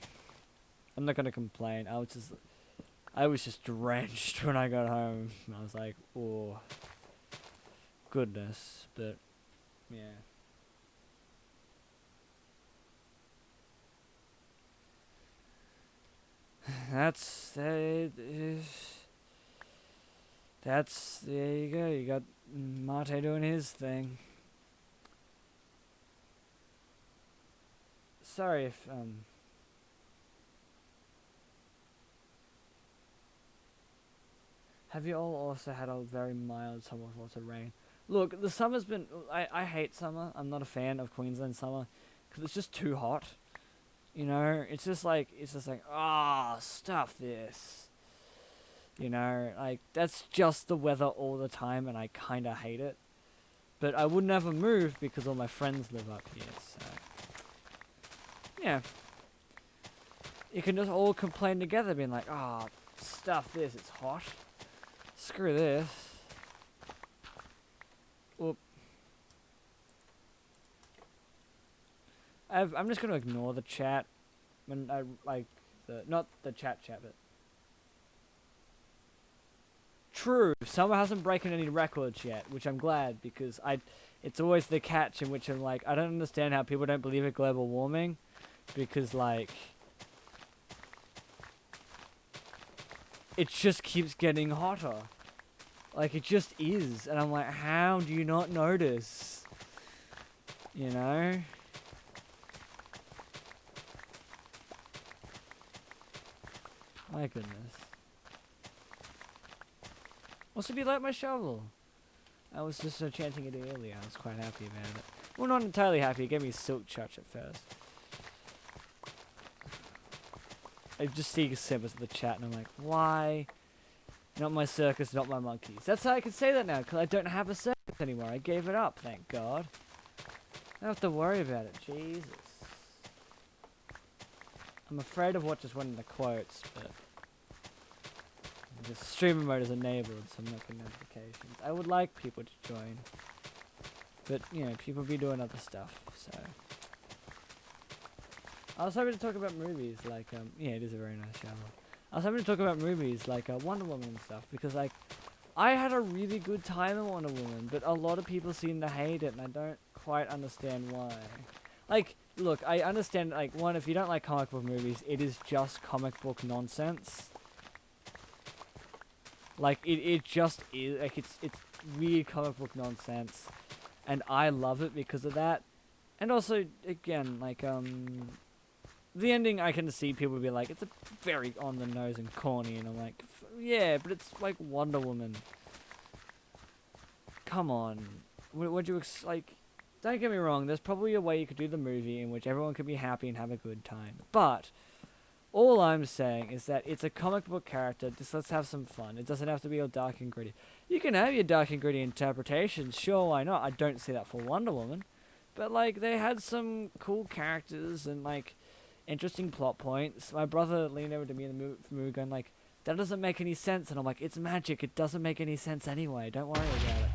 I'm not gonna complain. I was just drenched when I got home. I was like, oh. Goodness, but yeah. There you go. You got Mate doing his thing. Sorry if have you all also had a very mild summer with lots of rain? Look, the summer's been... I hate summer. I'm not a fan of Queensland summer. Because it's just too hot. You know? It's just like... ah, stuff this. You know? Like, that's just the weather all the time, and I kind of hate it. But I would never move because all my friends live up here, so... Yeah. You can just all complain together, being like, ah, stuff this, it's hot. Screw this. Whoop. I'm just gonna ignore the chat when I like not the chat, but true. Summer hasn't broken any records yet, which I'm glad because it's always the catch in which I'm like I don't understand how people don't believe in global warming because like it just keeps getting hotter. Like, it just is. And I'm like, how do you not notice? You know? My goodness. Also, do you like my shovel? I was just chanting it earlier. I was quite happy about it. Well, not entirely happy. It gave me silk touch at first. I just see symbols in the chat, and I'm like, why? Not my circus, not my monkeys. That's how I can say that now, because I don't have a circus anymore. I gave it up, thank God. I don't have to worry about it. Jesus. I'm afraid of what just went in the quotes, but... the streamer mode is enabled, so I'm not getting notifications. I would like people to join. But, you know, people be doing other stuff, so... I was hoping to talk about movies, like, yeah, it is a very nice shower. I was hoping to talk about movies like Wonder Woman and stuff because like I had a really good time in Wonder Woman, but a lot of people seem to hate it and I don't quite understand why. Like, look, I understand like one, if you don't like comic book movies, it is just comic book nonsense. Like it just is like it's weird comic book nonsense and I love it because of that. And also again, like the ending, I can see people be like, it's a very on the nose and corny, and I'm like, yeah, but it's like Wonder Woman. come on. Would you like? Don't get me wrong. There's probably a way you could do the movie in which everyone could be happy and have a good time. But all I'm saying is that it's a comic book character. Just let's have some fun. It doesn't have to be all dark and gritty. You can have your dark and gritty interpretations. Sure, why not? I don't see that for Wonder Woman. But like they had some cool characters and like interesting plot points. My brother leaned over to me in the movie going like, that doesn't make any sense. And I'm like, it's magic. It doesn't make any sense anyway. Don't worry about it.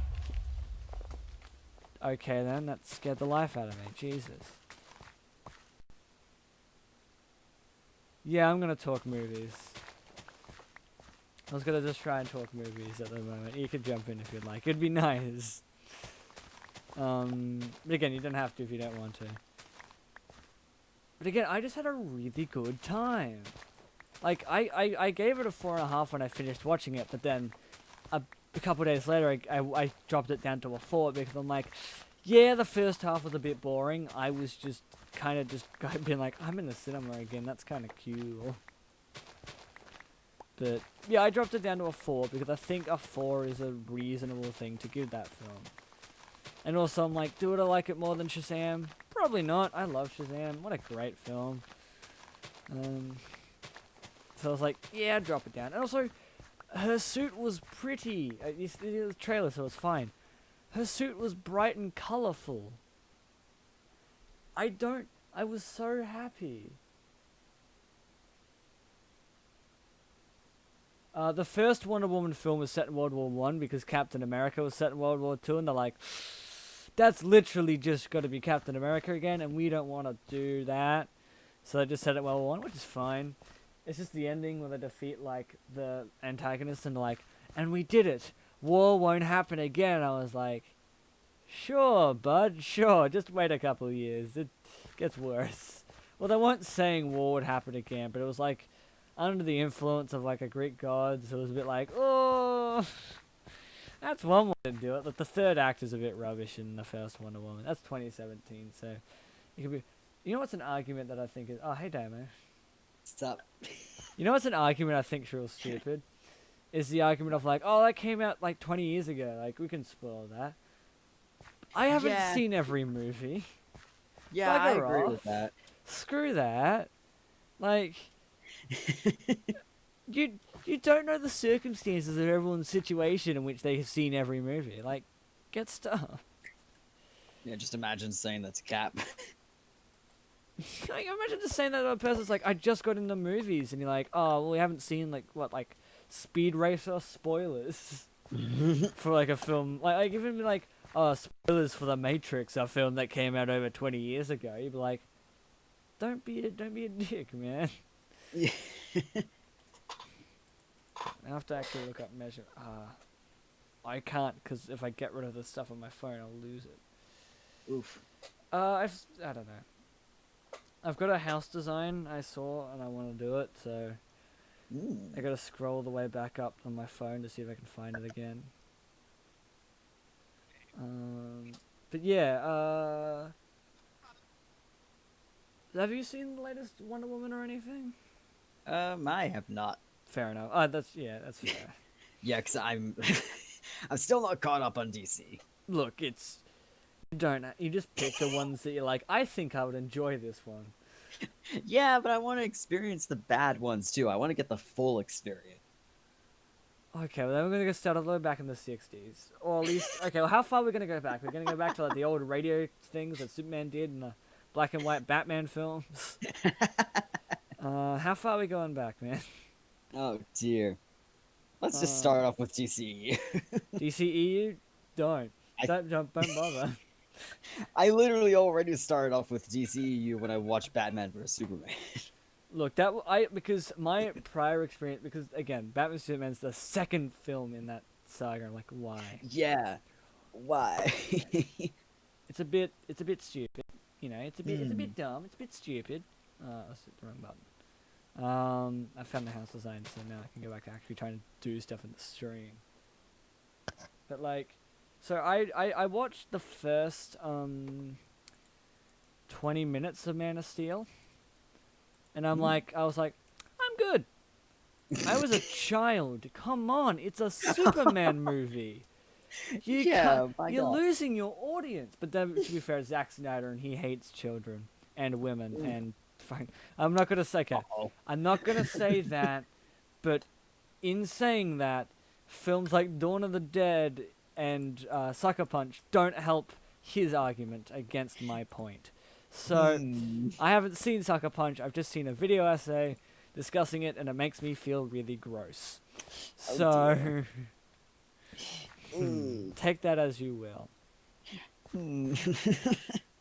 Okay then, that scared the life out of me. Jesus. Yeah, I'm gonna talk movies. I was gonna just try and talk movies at the moment. You could jump in if you'd like. It'd be nice. But again, you don't have to if you don't want to. But again, I just had a really good time. Like, I gave it a 4.5 when I finished watching it, but then a couple days later, I dropped it down to a 4 because I'm like, yeah, the first half was a bit boring. I was just kind of just being like, I'm in the cinema again. That's kind of cool. But yeah, I dropped it down to a 4 because I think a 4 is a reasonable thing to give that film. And also, I'm like, would I like it more than Shazam? Probably not. I love Shazam. What a great film. So I was like, yeah, drop it down. And also, her suit was pretty. It was a trailer, so it's fine. Her suit was bright and colourful. I was so happy. The first Wonder Woman film was set in World War One because Captain America was set in World War Two, and they're like, that's literally just got to be Captain America again, and we don't want to do that. So they just set it in World War One, which is fine. It's just the ending where they defeat, like, the antagonist and, like, and we did it. War won't happen again. I was like, sure, bud, sure. Just wait a couple of years. It gets worse. Well, they weren't saying war would happen again, but it was, like, under the influence of, like, a Greek god, so it was a bit like, oh, that's one way to do it. But the third act is a bit rubbish in the first Wonder Woman. That's 2017, so it could be. You know what's an argument that I think is? Oh, hey, Damo. Stop. You know what's an argument I think's real stupid? Is the argument of like, oh, that came out like 20 years ago. Like, we can spoil that. I haven't seen every movie. Yeah, I Bugger agree off. with that. Screw that. Like, you don't know the circumstances of everyone's situation in which they have seen every movie. Like, get stuff. Yeah, just imagine saying that's Cap. Like, imagine just saying that to a person's like, I just got into movies, and you're like, oh, well, we haven't seen, like, what, like, Speed Racer spoilers for, like, a film. Like even be like, oh, spoilers for The Matrix, a film that came out over 20 years ago. You'd be like, don't be a dick, man. Yeah. I have to actually look up measure. I can't, because if I get rid of the stuff on my phone, I'll lose it. Oof. I don't know. I've got a house design I saw, and I want to do it, so I gotta scroll the way back up on my phone to see if I can find it again. But yeah, have you seen the latest Wonder Woman or anything? I have not. Fair enough. That's fair. Yeah, because I'm still not caught up on DC. Look, you just pick the ones that you're like, I think I would enjoy this one. Yeah, but I want to experience the bad ones too. I want to get the full experience. Okay, well then we're gonna go start all the way back in the 60s. Or at least, okay, well how far are we gonna go back? We're gonna go back to like the old radio things that Superman did in the black and white Batman films. How far are we going back, man? Oh dear. Let's just start off with DCEU. DCEU? Don't bother. I literally already started off with DCEU when I watched Batman vs Superman. Look, because my prior experience, because again, Batman vs Superman's the second film in that saga. I'm like, why? Yeah, why? It's a bit stupid. You know, it's a bit dumb. It's a bit stupid. That's the wrong button. I found the house design, so now I can go back to actually trying to do stuff in the stream. But like, so I watched the first 20 minutes of Man of Steel, and I was like, I'm good. I was a child. Come on, it's a Superman movie. You're losing your audience. But then, to be fair, Zack Snyder, and he hates children and women and fine. I'm not gonna say I'm not gonna say that, but in saying that, films like Dawn of the Dead and Sucker Punch don't help his argument against my point. So I haven't seen Sucker Punch. I've just seen a video essay discussing it, and it makes me feel really gross. So take that as you will.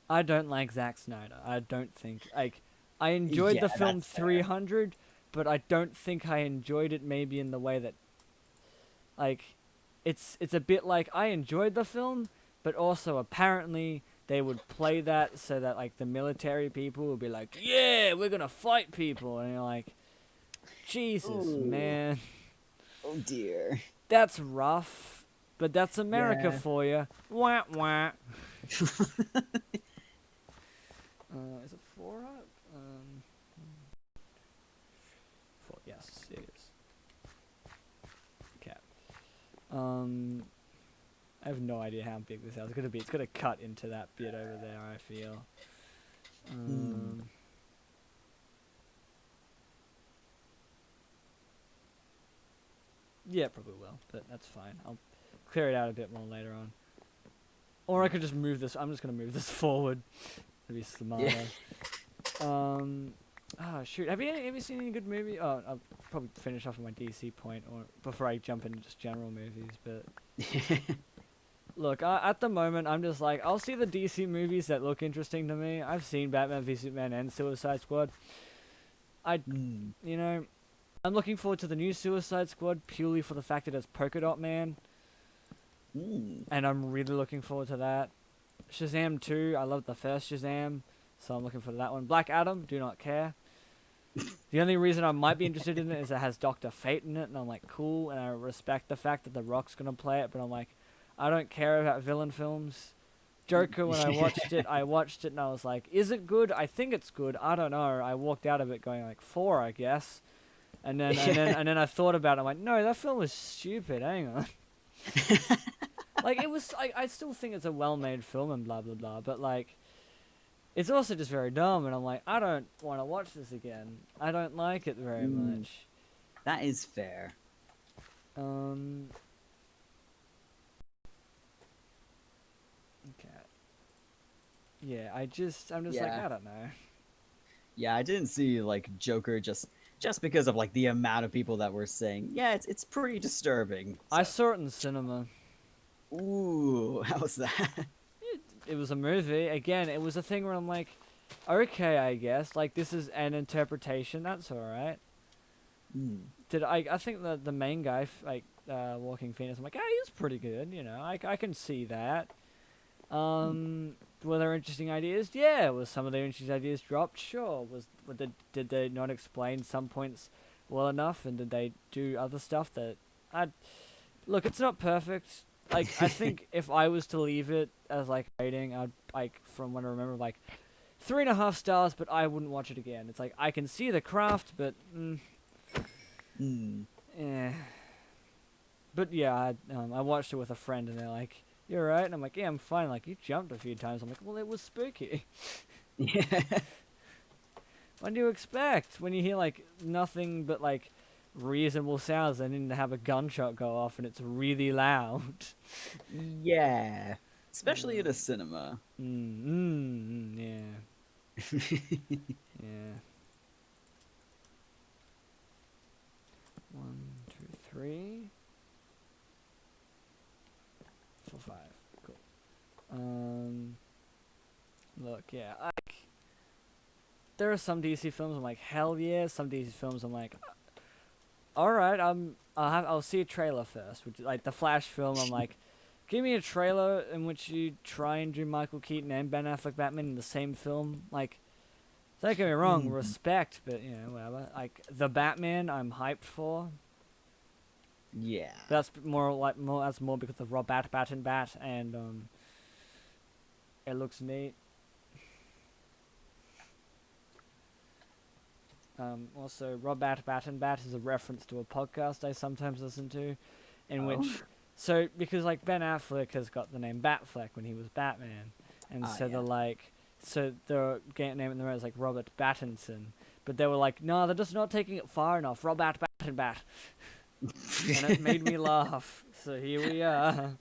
I don't like Zack Snyder. I don't think I enjoyed the film 300, but I don't think I enjoyed it maybe in the way that it's a bit like I enjoyed the film, but also apparently they would play that so that the military people would be like, yeah, we're gonna fight people, and you're like, Jesus, man. Oh dear. That's rough, but that's America for you. Wah wah. Is it 4 up? 4. Yes, it is. Okay. I have no idea how big this house is gonna be. It's gonna cut into that bit over there, I feel. Yeah, probably will, but that's fine. I'll clear it out a bit more later on. Or I could just move this. I'm just gonna move this forward. That'd be smarter. Oh shoot! Have you seen any good movie? Oh, I'll probably finish off with my DC point, or before I jump into just general movies. But look, at the moment, I'm just like, I'll see the DC movies that look interesting to me. I've seen Batman v Superman and Suicide Squad. You know, I'm looking forward to the new Suicide Squad purely for the fact that it's Polka Dot Man. And I'm really looking forward to that. Shazam 2, I loved the first Shazam, so I'm looking forward to that one. Black Adam, do not care. The only reason I might be interested in it is it has Dr. Fate in it, and I'm like, cool, and I respect the fact that The Rock's gonna play it, but I'm like, I don't care about villain films. Joker, when I watched it and I was like, is it good? I think it's good. I don't know. I walked out of it going like 4, I guess. And then I thought about it. I'm like, no, that film was stupid. Hang on. It was. I still think it's a well-made film and blah blah blah. But it's also just very dumb. And I'm like, I don't want to watch this again. I don't like it very much. That is fair. Okay. Yeah, I'm just like, I don't know. Yeah, I didn't see Joker just because of the amount of people that were saying, yeah, it's pretty disturbing. So. I saw it in the cinema. Ooh, how was that? It was a movie. Again, it was a thing where I'm like, okay, I guess. This is an interpretation. That's alright. I think the main guy, Walking Phoenix, I'm like, he was pretty good, you know. I can see that. Were there interesting ideas? Yeah. Was some of the interesting ideas dropped? Sure. Did they not explain some points well enough? And did they do other stuff that... Look, it's not perfect. I think if I was to leave it as rating, I'd from what I remember 3.5 stars, but I wouldn't watch it again. It's I can see the craft, but But yeah, I watched it with a friend, and they're like, "You're right," and I'm like, "Yeah, I'm fine." You jumped a few times. I'm like, "Well, it was spooky." Yeah. What do you expect when you hear nothing but reasonable sounds and then have a gunshot go off and it's really loud? Yeah, especially at a cinema. Yeah. Yeah. 1, 2, 3, 4, 5. Cool. Look, yeah, there are some DC films I'm like, hell yeah. Some DC films I'm like, all right, I'll see a trailer first. Which the Flash film, I'm like, give me a trailer in which you try and do Michael Keaton and Ben Affleck Batman in the same film. Don't get me wrong, respect, but whatever. The Batman, I'm hyped for. Yeah. That's more That's more because of Rob Bat and it looks neat. Also, Rob Bat is a reference to a podcast I sometimes listen to, in which So because like Ben Affleck has got the name Batfleck when he was Batman, and so yeah. they're like, so they're naming the as like Robert Pattinson, but they were like, no, they're just not taking it far enough. Robert Battenbat, and it made me laugh. So here we are.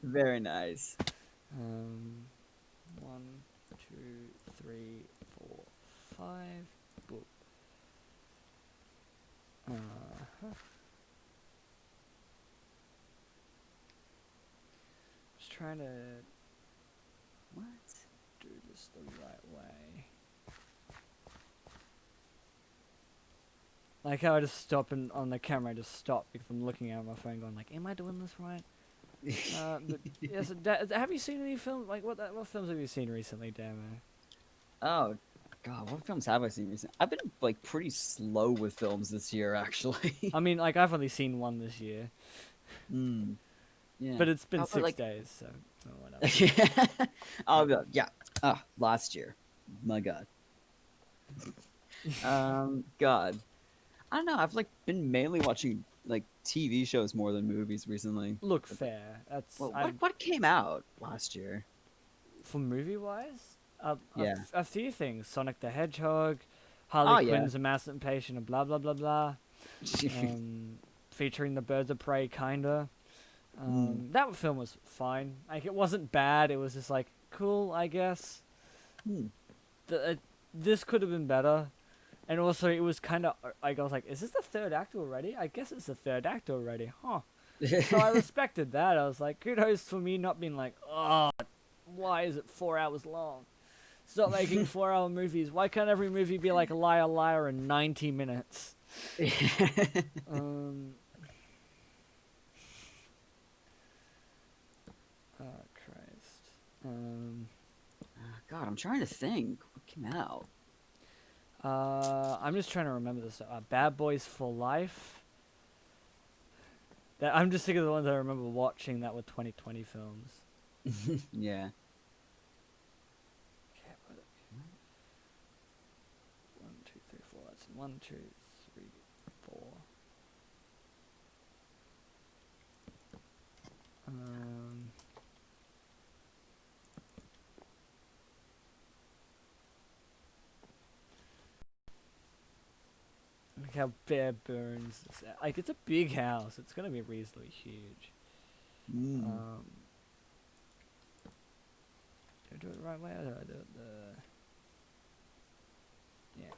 Very nice. 1, 2, 3, 4, 5. Boop. Just trying to What? do this the right way. Like how I just stop and on the camera I just stop because I'm looking at my phone going like, am I doing this right? But yes, have you seen any film like what films have you seen recently, Damo? Oh, God, what films have I seen recently? I've been like pretty slow with films this year, actually. I mean, like I've only seen one this year, Yeah. but it's been How about, 6 like- days, so whatever. Oh, yeah. Last year. My God. God. I don't know. I've like been mainly watching like TV shows more than movies recently. Look, fair. That's Well, I'm- what came out last year? for movie wise. Yeah. A few things: Sonic the Hedgehog, Harley Oh, yeah. Quinn's Emancipation, and blah blah blah blah. Featuring the Birds of Prey, kinda. That film was fine. Like it wasn't bad. It was just like cool, I guess. This could have been better, and also it was kind of like I was like, is this the third act already? I guess it's the third act already, huh? So I respected that. I was like, kudos for me not being like, oh, why is it 4 hours long? Stop making 4-hour movies. Why can't every movie be like Liar Liar in 90 minutes? Oh Christ. God, I'm trying to think. What came out? I'm just trying to remember this. Bad Boys for Life. I'm just thinking of the ones I remember watching that were 2020 films. Yeah. Okay, 1, 2, 3, 4. That's 1, 2, 3, 4. Look how bare bones. Like it's a big house. It's gonna be reasonably huge. Do I do it the right way or do I do it the? Yeah.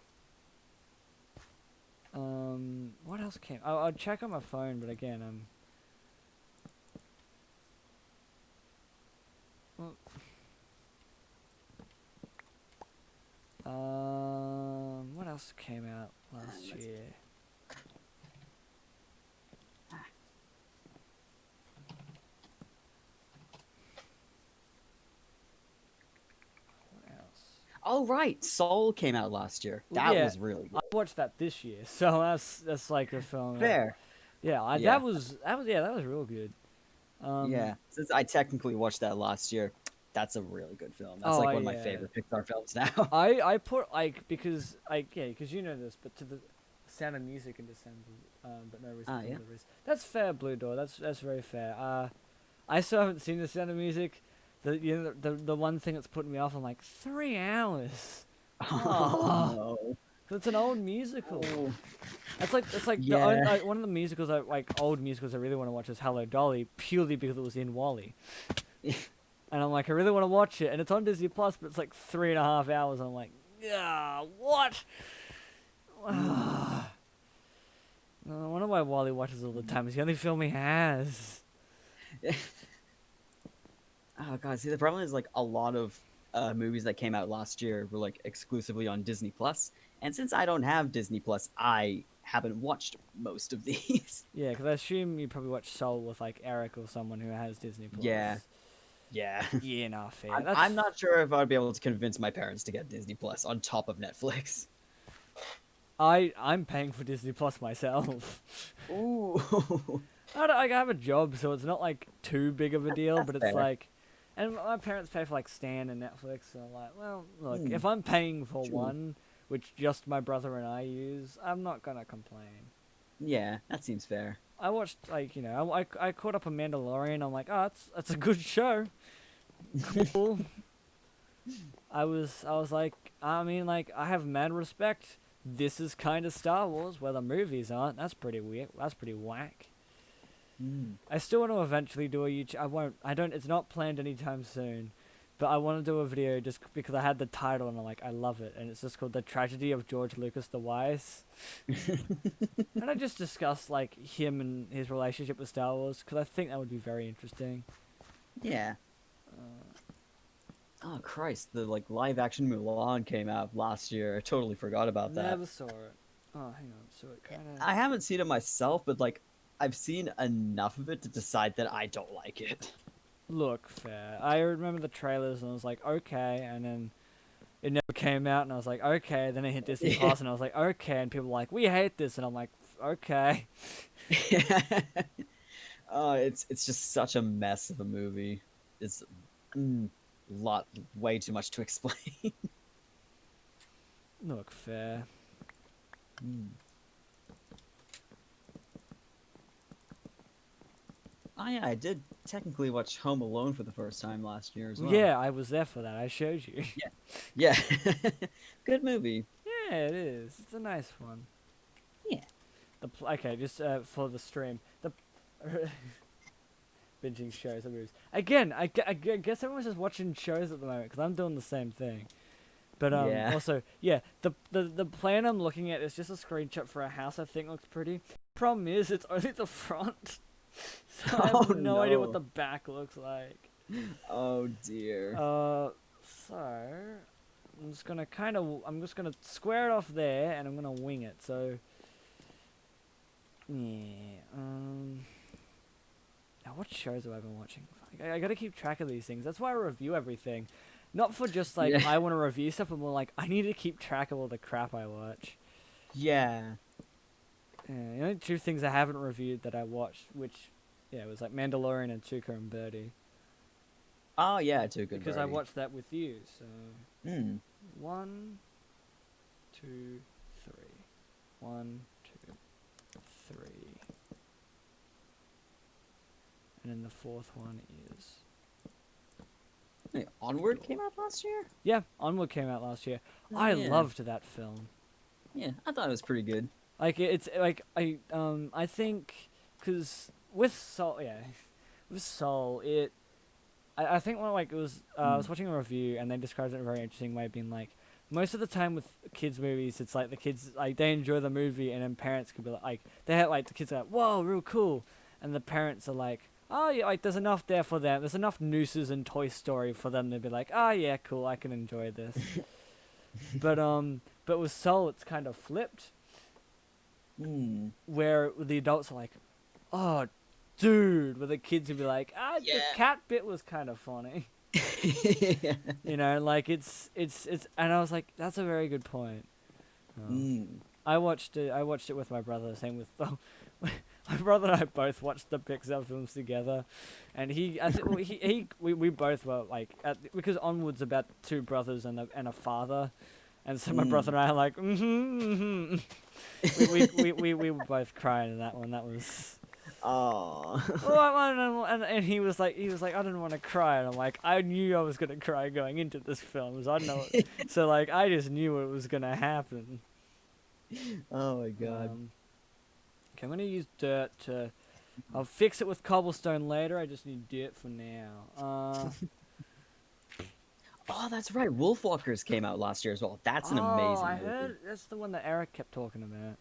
What else came? I'll check on my phone, but again, what else came out last year? What else? Oh right, Soul came out last year. That Yeah, was really good. I watched that this year, so that's like a film. Fair. Yeah, Yeah. that was real good. Yeah, since I technically watched that last year, that's a really good film. That's Oh, like one of my yeah. favorite Pixar films now. I put like because you know this, but to the Sound of Music in December, but no reason for yeah. the rest. That's fair, Blue Door. That's very fair. I still haven't seen the Sound of Music. The one thing that's putting me off, I'm like 3 hours. Oh, no. It's an old musical. Oh. It's like Yeah. one of the musicals old musicals I really want to watch is Hello Dolly, purely because it was in Wally. And I'm like, I really want to watch it, and it's on Disney Plus, but it's like 3.5 hours. And I'm like, yeah, what? No wonder why Wally watches all the time. It's the only film he has. Oh god, see the problem is like a lot of movies that came out last year were like exclusively on Disney Plus, and since I don't have Disney Plus, I haven't watched most of these. Yeah, because I assume you probably watch Soul with like Eric or someone who has Disney Plus. Yeah. Yeah. Yeah, nah, fair. I'm not sure if I'd be able to convince my parents to get Disney Plus on top of Netflix. I'm paying for Disney Plus myself. Ooh. I have a job, so it's not like too big of a deal, That's but it's fair. like, and my parents pay for like Stan and Netflix, so I'm like, well, look, if I'm paying for True. one, which just my brother and I use, I'm not gonna complain. Yeah, that seems fair. I watched like I caught up on Mandalorian. I'm like, oh, that's a good show. Cool. I was like, I mean, like I have mad respect. This is kind of Star Wars where the movies aren't. That's pretty weird. That's pretty whack. Mm. I still want to eventually do a YouTube. I won't. I don't. It's not planned anytime soon. But I want to do a video just because I had the title and I'm like, I love it, and it's just called "The Tragedy of George Lucas the Wise." And I just discuss like him and his relationship with Star Wars because I think that would be very interesting. Yeah. Oh Christ! The like live action Mulan came out last year. I totally forgot about that. Never saw it. Oh, hang on. So it kind of. I haven't seen it myself, but like I've seen enough of it to decide that I don't like it. Look, fair. I remember the trailers and I was like, okay, and then it never came out, and I was like, okay. Then it hit Disney Plus, and I was like, okay, and people were like, we hate this, and I'm like, okay. Oh, it's just such a mess of a movie. It's way too much to explain. Look, fair. Mm. Oh yeah, I did technically watch Home Alone for the first time last year as well. Yeah, I was there for that. I showed you. Yeah. Good movie. Yeah, it is. It's a nice one. Yeah. Okay, just for the stream. The binging shows and movies. Again, I guess everyone's just watching shows at the moment because I'm doing the same thing. But Yeah. also, yeah, the plan I'm looking at is just a screenshot for a house I think looks pretty. Problem is, it's only the front, so I have no idea what no. the back looks like. Oh dear. So I'm just gonna square it off there, and I'm gonna wing it. So yeah. Now what shows have I been watching? I gotta keep track of these things. That's why I review everything. Not for just like Yeah. I want to review stuff, but more like I need to keep track of all the crap I watch. Yeah. The only two things I haven't reviewed that I watched, which it was like Mandalorian and Tuca and Birdie, Oh yeah, too good. because I watched that with you. So Mm. 1, 2, 3, 1, 2, 3, and then the fourth one is. Wait, Onward came out last year? Yeah, Onward came out last year. Oh, I yeah. loved that film. Yeah, I thought it was pretty good. Like it's like I think because with Soul, with Soul, I think when like it was I was watching a review and they described it in a very interesting way, being like most of the time with kids movies, it's like the kids like they enjoy the movie and then parents could be like they have like the kids are like whoa real cool, and the parents are like oh yeah, like there's enough there for them, there's enough nooses in Toy Story for them to be like oh yeah cool I can enjoy this. But with Soul it's kind of flipped. Where the adults are like, "Oh, dude," where the kids would be like, the cat bit was kind of funny." Yeah. You know, like it's, and I was like, "That's a very good point." I watched it with my brother. Same with my brother and I both watched the Pixar films together, and we both were like, because Onward's about two brothers and a father. And so my brother and I are like, we were both crying in that one. That was. Oh. And he was like, I didn't want to cry, and I'm like, I knew I was gonna cry going into this film, so I know. So like, I just knew it was gonna happen. Oh my god. Okay, I'm gonna use dirt to. I'll fix it with cobblestone later. I just need dirt for now. Oh, that's right. Wolfwalkers came out last year as well. That's an amazing I movie. heard that's the one that Eric kept talking about.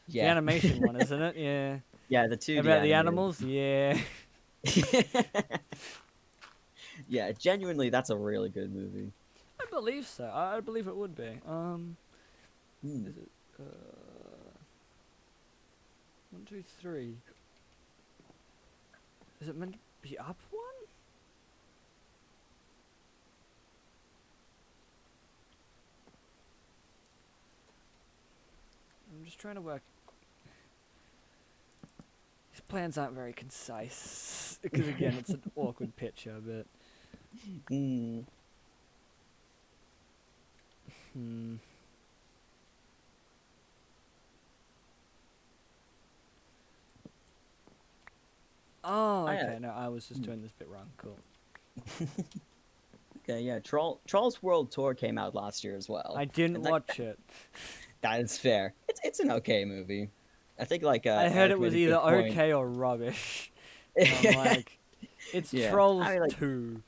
Yeah. The animation one, isn't it? Yeah. Yeah, the 2D About the animated. animals? Yeah. Yeah, genuinely, that's a really good movie. I believe so. I believe it would be. Is it 1, 2, 3? Is it meant to be up one? I'm just trying to work. These plans aren't very concise because again, it's an awkward picture, but. Oh, I, okay. No, I was just doing this bit wrong. Cool. Okay, yeah. Trolls World Tour came out last year as well. I didn't and that, watch it. that is fair. It's an okay movie. I think like I heard Eric it was made a either good point. okay or rubbish. And I'm like, it's Yeah, Trolls I mean, like, 2.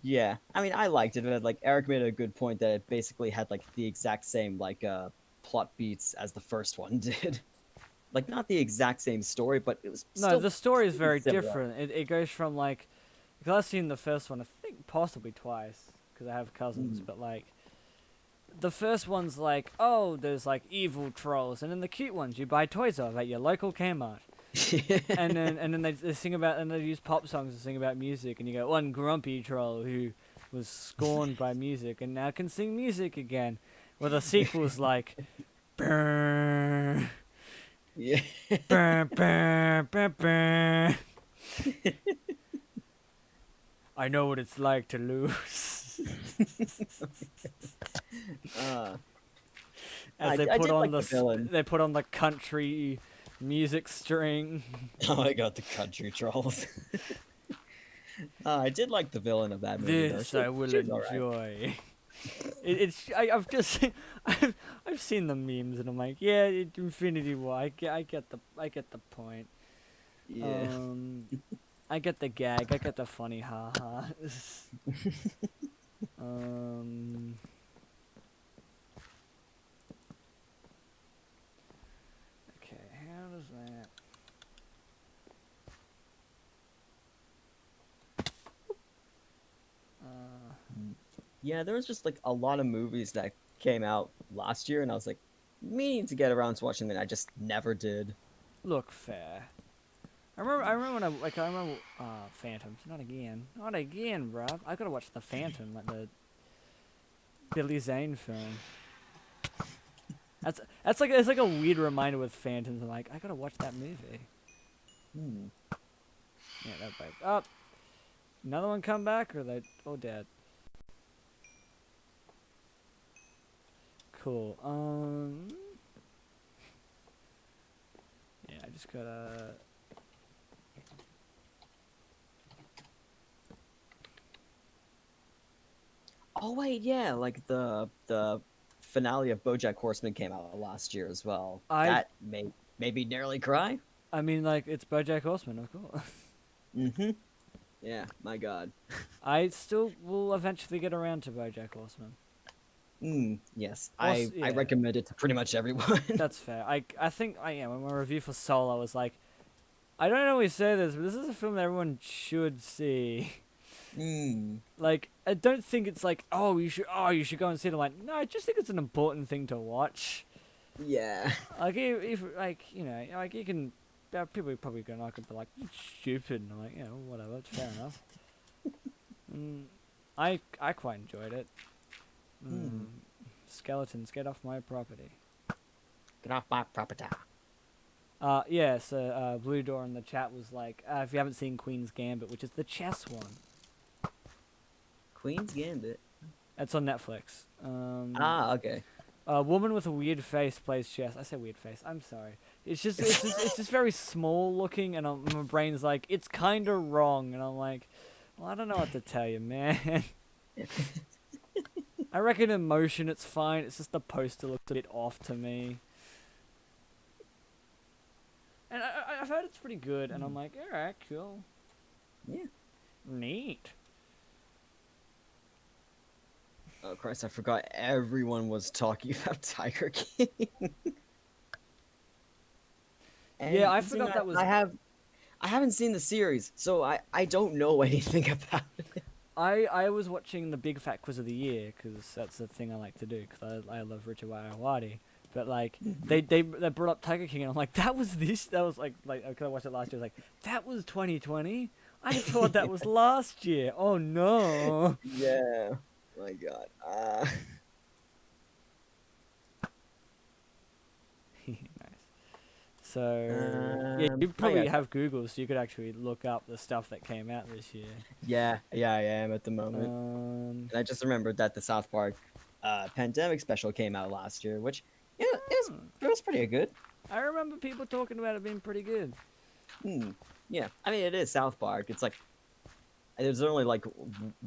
yeah. I mean, I liked it, but like Eric made a good point that it basically had like the exact same like plot beats as the first one did. Like not the exact same story, but it was No, still the story is pretty very similar. different. It goes from like, because I've seen the first one, I think possibly twice, because I have cousins, but like, the first one's like, oh, there's like evil trolls, and then the cute ones you buy toys of at your local Kmart. and then they sing about, and they use pop songs to sing about music, and you go, one grumpy troll who was scorned by music and now can sing music again. Well, the sequel's like, brr, Yeah. brr, brr, brr, brr. I know what it's like to lose. As they I put did on like the villain. they put on the country music string. Oh, I got the country trolls. I did like the villain of that movie. This though. I will She was alright. enjoy. I've just I've seen the memes and I'm like, yeah, Infinity War. I get the point. Yeah. I get the gag. I get the funny haha. Okay, how does that? Yeah, there was just like a lot of movies that came out last year, and I was like meaning to get around to watching them. I just never did. Look fair. I remember when I remember Phantoms. Not again, bruv. I gotta watch the Phantom, like the Billy Zane film. That's like it's like a weird reminder with Phantoms. I'm like, I gotta watch that movie. Yeah, that bike. Up. Another one come back, or they all dead. Cool. Yeah, I just gotta. Oh wait, yeah, like the finale of BoJack Horseman came out last year as well. That made me nearly cry. I mean, like, it's BoJack Horseman, of course. Mm-hmm. Yeah, my God. I still will eventually get around to BoJack Horseman. Yes, Also, I yeah. recommend it to pretty much everyone. That's fair. I think when my review for Soul, I was like, I don't always say this, but this is a film that everyone should see. Like, I don't think it's like, you should go and see it. I'm like, no, I just think it's an important thing to watch. Yeah. Like, if like, like you can, people are probably going to like it, but like, it's stupid. And I'm like, whatever, it's fair enough. I quite enjoyed it. Skeletons, get off my property. Get off my property. Yeah, so Blue Door in the chat was like, if you haven't seen Queen's Gambit, which is the chess one. Queen's Gambit. It's on Netflix. Okay. A woman with a weird face plays chess. I say weird face. I'm sorry. It's just very small looking, and my brain's like, it's kind of wrong, and I'm like, well, I don't know what to tell you, man. I reckon in motion it's fine. It's just the poster looks a bit off to me. And I've heard it's pretty good, and I'm like, alright, cool. Yeah. Neat. Oh Christ! I forgot everyone was talking about Tiger King. Yeah, I forgot that was. I haven't seen the series, so I don't know anything about it. I was watching the Big Fat Quiz of the Year because that's the thing I like to do because I love Richard Ayoade. But like they brought up Tiger King and I'm like, that was like because I watched it last year. I was like, that was 2020. I thought that was last year. Oh no. Yeah. My God. Nice. So yeah, you probably have Google, so you could actually look up the stuff that came out this year. Yeah, I am at the moment. And I just remembered that the South Park pandemic special came out last year, which it was pretty good. I remember people talking about it being pretty good. Yeah, I mean it is South Park. It's like there's only like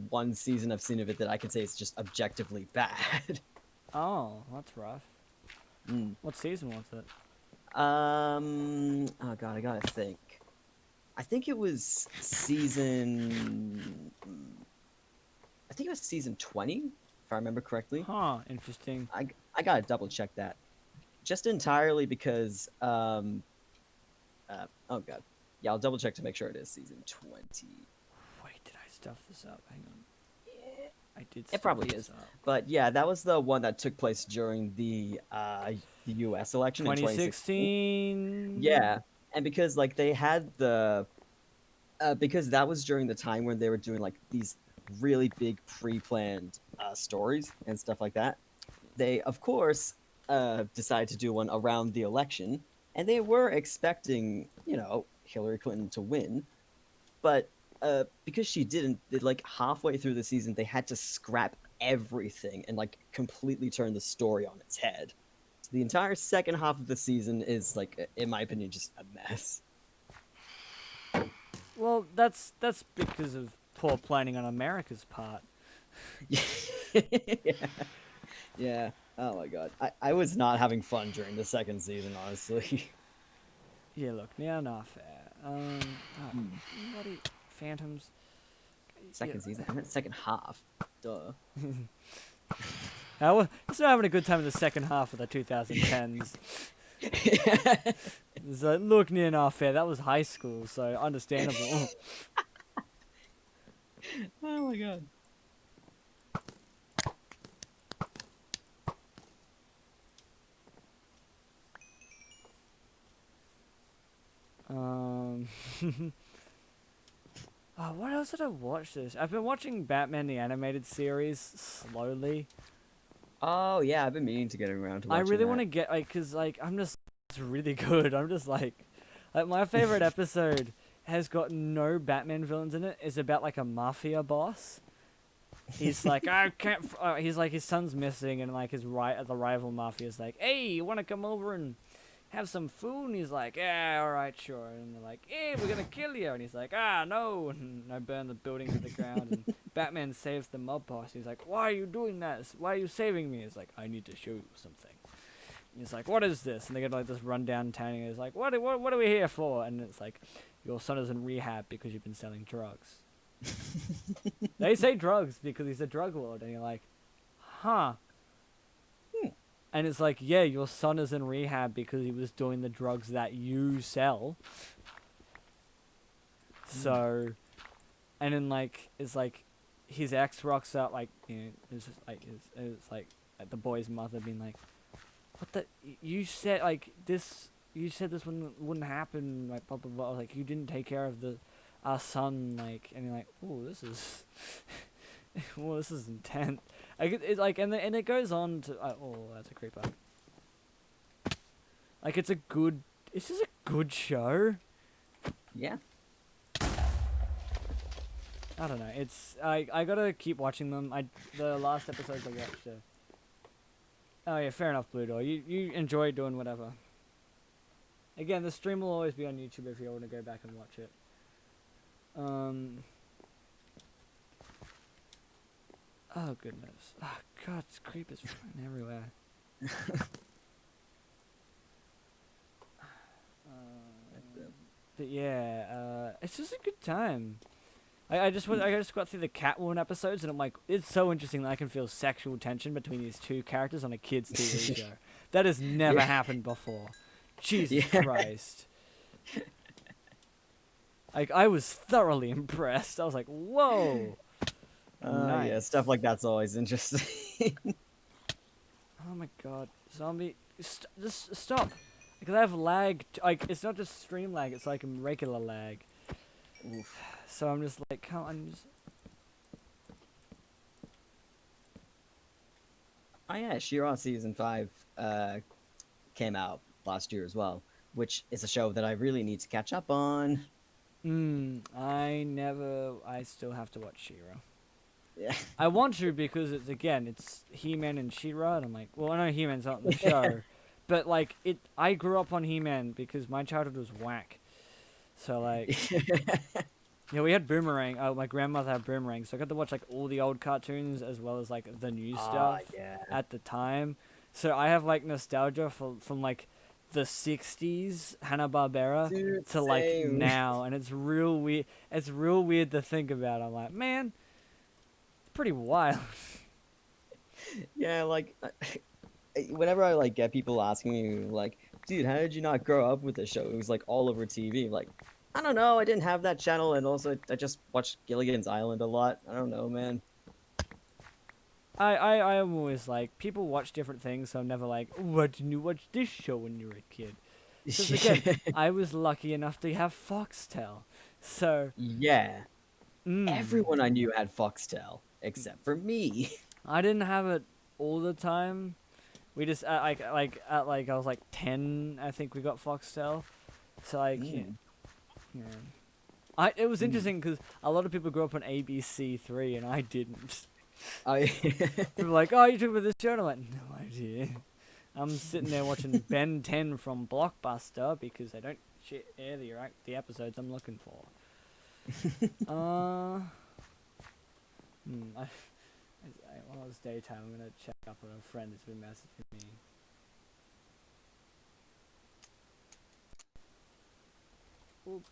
one season I've seen of it that I can say it's just objectively bad. Oh, that's rough. Mm. What season was it? Oh god, I gotta think. I think it was season. I think it was season 20, if I remember correctly. Huh, interesting. I gotta double check that, just entirely because oh god, yeah, I'll double check to make sure it is season 20. Wait, did I stuff this up? Hang on. Yeah, I did. it probably stuff this is. up. But yeah, that was the one that took place during the U.S. election in 2016. Yeah, and because like they had the because that was during the time when they were doing like these really big pre-planned stories and stuff like that. They of course decided to do one around the election, and they were expecting Hillary Clinton to win, but because she didn't, like halfway through the season they had to scrap everything and like completely turn the story on its head. So the entire second half of the season is like, in my opinion, just a mess. Well, that's because of poor planning on America's part. Yeah. Yeah. Oh my god. I was not having fun during the second season, honestly. Yeah, look, now not fair. Bloody phantoms. Second season? I meant second half. Duh. It's not having a good time in the second half of the 2010s. It's like, look, near not fair. That was high school, so understandable. Oh my god. Oh, what else did I watch this? I've been watching Batman the Animated Series slowly. Oh yeah, I've been meaning to get around to I watching really that. want to get, like, cause like I'm just, it's really good. I'm just like my favorite episode has got no Batman villains in it. Is about like a mafia boss. He's like, I can't. He's like, his son's missing, and like the rival mafia's like, hey, you want to come over and have some food? And he's like, yeah, all right, sure. And they're like, hey, we're gonna kill you. And he's like, no. And I burn the building to the ground. And Batman saves the mob boss. He's like, why are you doing that? Why are you saving me? He's like, I need to show you something. And he's like, what is this? And they get like this rundown town. And he's like, what are we here for? And it's like, your son is in rehab because you've been selling drugs. They say drugs because he's a drug lord. And you're like, huh. And it's like, yeah, your son is in rehab because he was doing the drugs that you sell. So, and then like, it's like, his ex rocks out, like, it's just like, it's like the boy's mother being like, what the, you said like this, you said this wouldn't happen, like blah blah blah. Like, you didn't take care of our son, like, and you're like, oh, this is, well, this is intense. Like, it's like, and it goes on to, oh, that's a creeper. Like, it's just a good show. Yeah. I don't know. It's, I gotta keep watching them. The last episodes I watched. Oh yeah, fair enough, Blue Door. You enjoy doing whatever. Again, the stream will always be on YouTube if you want to go back and watch it. Oh goodness. Oh god, it's creepers fucking everywhere. But yeah, it's just a good time. I just got through the Catwoman episodes, and I'm like, it's so interesting that I can feel sexual tension between these two characters on a kids' TV show. That has never happened before. Jesus Christ. Like, I was thoroughly impressed. I was like, whoa. Nice. Yeah, stuff like that's always interesting. Oh my god, zombie! Just stop, because I have lag. Like, it's not just stream lag; it's like regular lag. Oof. So I'm just like, come on, just. Oh yeah, She-Ra season 5 came out last year as well, which is a show that I really need to catch up on. I still have to watch She-Ra. Yeah. I want to because it's He-Man and She-Ra, and I'm like, well, I know He-Man's not in the show, but like I grew up on He-Man because my childhood was whack. So like, yeah, we had Boomerang. My grandmother had Boomerang, so I got to watch like all the old cartoons as well as like the new stuff yeah. at the time. So I have like nostalgia from like the '60s Hanna-Barbera Dude, to like same. now, and it's real weird. It's real weird to think about. I'm like, man, it's pretty wild. Yeah, like whenever I like get people asking me like, dude, how did you not grow up with the show? It was like all over TV. Like, I don't know. I didn't have that channel, and also I just watched Gilligan's Island a lot. I don't know, man. I am always like, people watch different things, so I'm never like, why didn't you watch this show when you were a kid? Because again, I was lucky enough to have Foxtel, so Yeah, mm, everyone I knew had Foxtel except for me. I didn't have it all the time. We just at like I was like 10, I think we got Foxtel. So like yeah. It was interesting because a lot of people grew up on ABC3 and I didn't. I People were like, "Oh, you talking about this show?" And I'm like, "No idea." I'm sitting there watching Ben 10 from Blockbuster because they don't air the episodes I'm looking for. While it's daytime, I'm gonna check up on a friend that's been messaging me. Oop.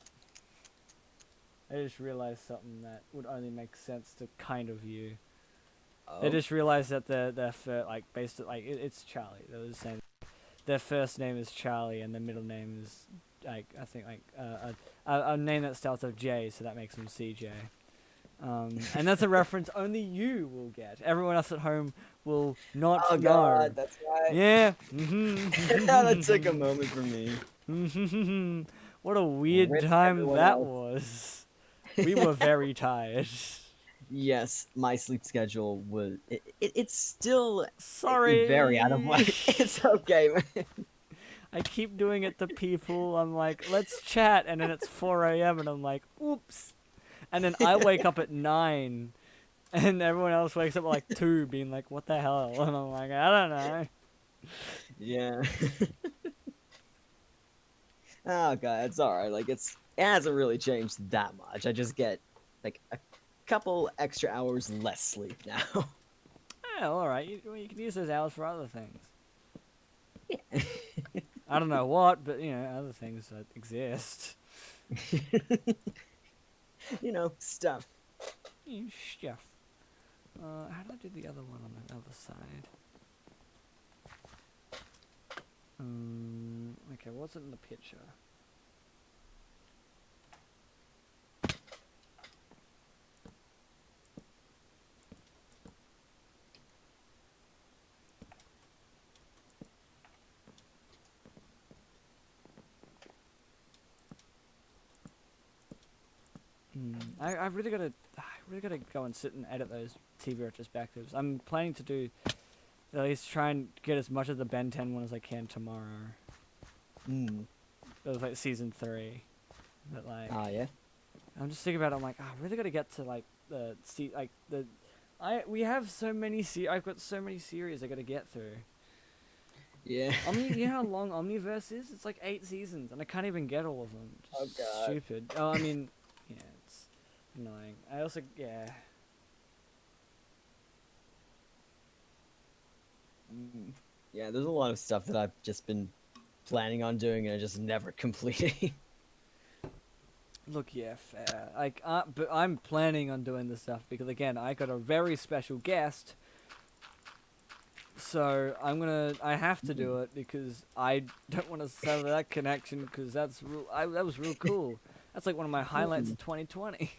I just realized something that would only make sense to kind of you. I just realized that their it's Charlie. They were saying their first name is Charlie and their middle name is like I think like a name that starts with J, so that makes them CJ. And that's a reference only you will get. Everyone else at home will not Oh know. god, that's right. Yeah. That took a moment for me. What a weird Rip time everyone that else. was. We were very tired. Yes, my sleep schedule was. It's still Sorry. very out of whack. It's okay, man. I keep doing it to people. I'm like, let's chat, and then it's 4 a.m. and I'm like, oops. And then I wake up at 9, and everyone else wakes up at like 2, being like, what the hell? And I'm like, I don't know. Yeah. Oh god, it's alright. Like it hasn't really changed that much. I just get like a couple extra hours less sleep now. Yeah, all right. You can use those hours for other things. Yeah. I don't know what, but other things that exist. Stuff. Stuff. How did I do the other one on the other side? Okay, what's it in the picture? I really gotta go and sit and edit those TV retrospectives. I'm planning to do at least try and get as much of the Ben 10 one as I can tomorrow. That was like season 3, but like. Yeah. I'm just thinking about it. I'm like, I really gotta get to like we have so many I've got so many series I gotta get through. Yeah. You know how long Omniverse is? It's like 8 seasons, and I can't even get all of them. Just God. stupid. Oh, I mean, yeah, it's annoying. I also, yeah. Yeah, there's a lot of stuff that I've just been planning on doing and I just never completing. Look, yeah, fair. Like, but I'm planning on doing this stuff because, again, I got a very special guest. So I have to do it because I don't want to sever that connection because that was real cool. That's like one of my highlights of 2020.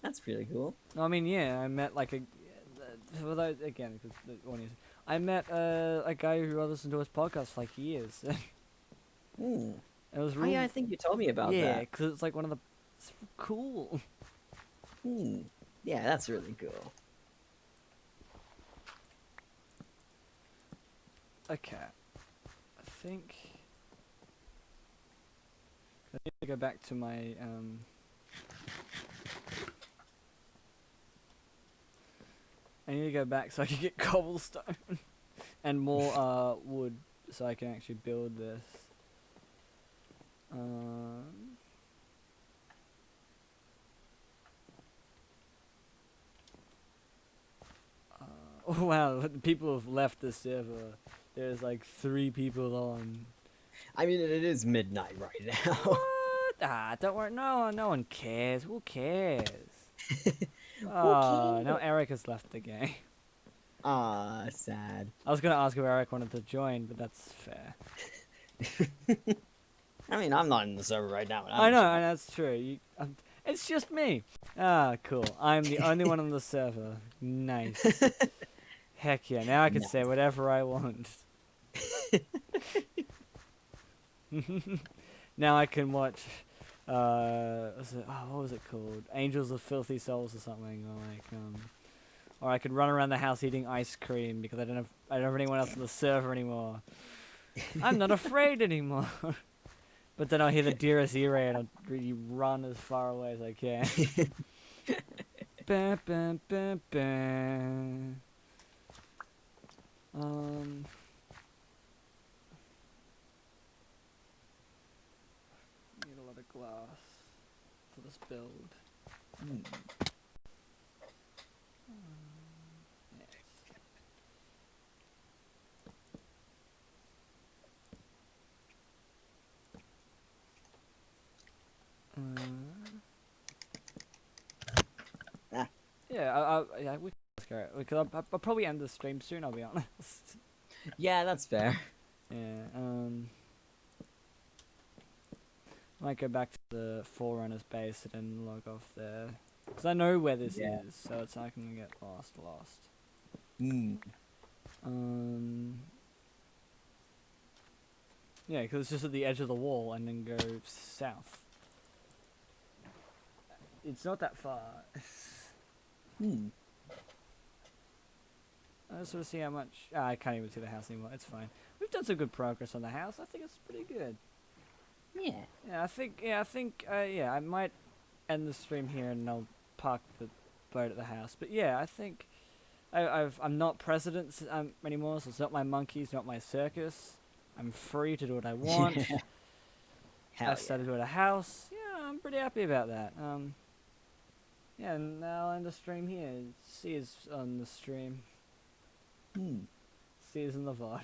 That's pretty cool. I mean, yeah, I met like again, because the audience, I met a guy who listened to his podcast for like years. It was real. Oh, yeah, I think you told me about yeah, that. because it's like one of the it's cool. Yeah, that's really cool. Okay, I think I need to go back to my I need to go back so I can get cobblestone and more wood so I can actually build this. Oh, wow, the people have left the server. There's like 3 people on. I mean, it is midnight right now. What? Ah, don't worry. No one cares. Who cares? Oh, now Eric has left the game. Ah, sad. I was gonna ask if Eric wanted to join, but that's fair. I mean, I'm not in the server right now. I know, and that's true. It's just me. Ah, cool. I'm the only one on the server. Nice. Heck yeah, now I can say whatever I want. Now I can watch, what was it called? Angels of Filthy Souls or something, or I could run around the house eating ice cream because I don't have anyone else on the server anymore. I'm not afraid anymore. But then I'll hear the Dearest Irae and I'll really run as far away as I can. Ba, ba, ba, ba. Need a lot of glass for this build. Yeah, we can go. I'll probably end the stream soon. I'll be honest. Yeah, that's fair. Yeah. Might go back to the Forerunners base and then log off there, because I know where this is, so it's not gonna get lost. Yeah, because it's just at the edge of the wall and then go south. It's not that far. I just want to see how much. I can't even see the house anymore. It's fine. We've done some good progress on the house. I think it's pretty good. Yeah. Yeah, I think. I might end the stream here and I'll park the boat at the house. But yeah, I think I'm not president anymore, so it's not my monkeys, not my circus. I'm free to do what I want. I started with a house. Yeah, I'm pretty happy about that. Yeah, and I'll end the stream here. See you on the stream. See you in the VOD.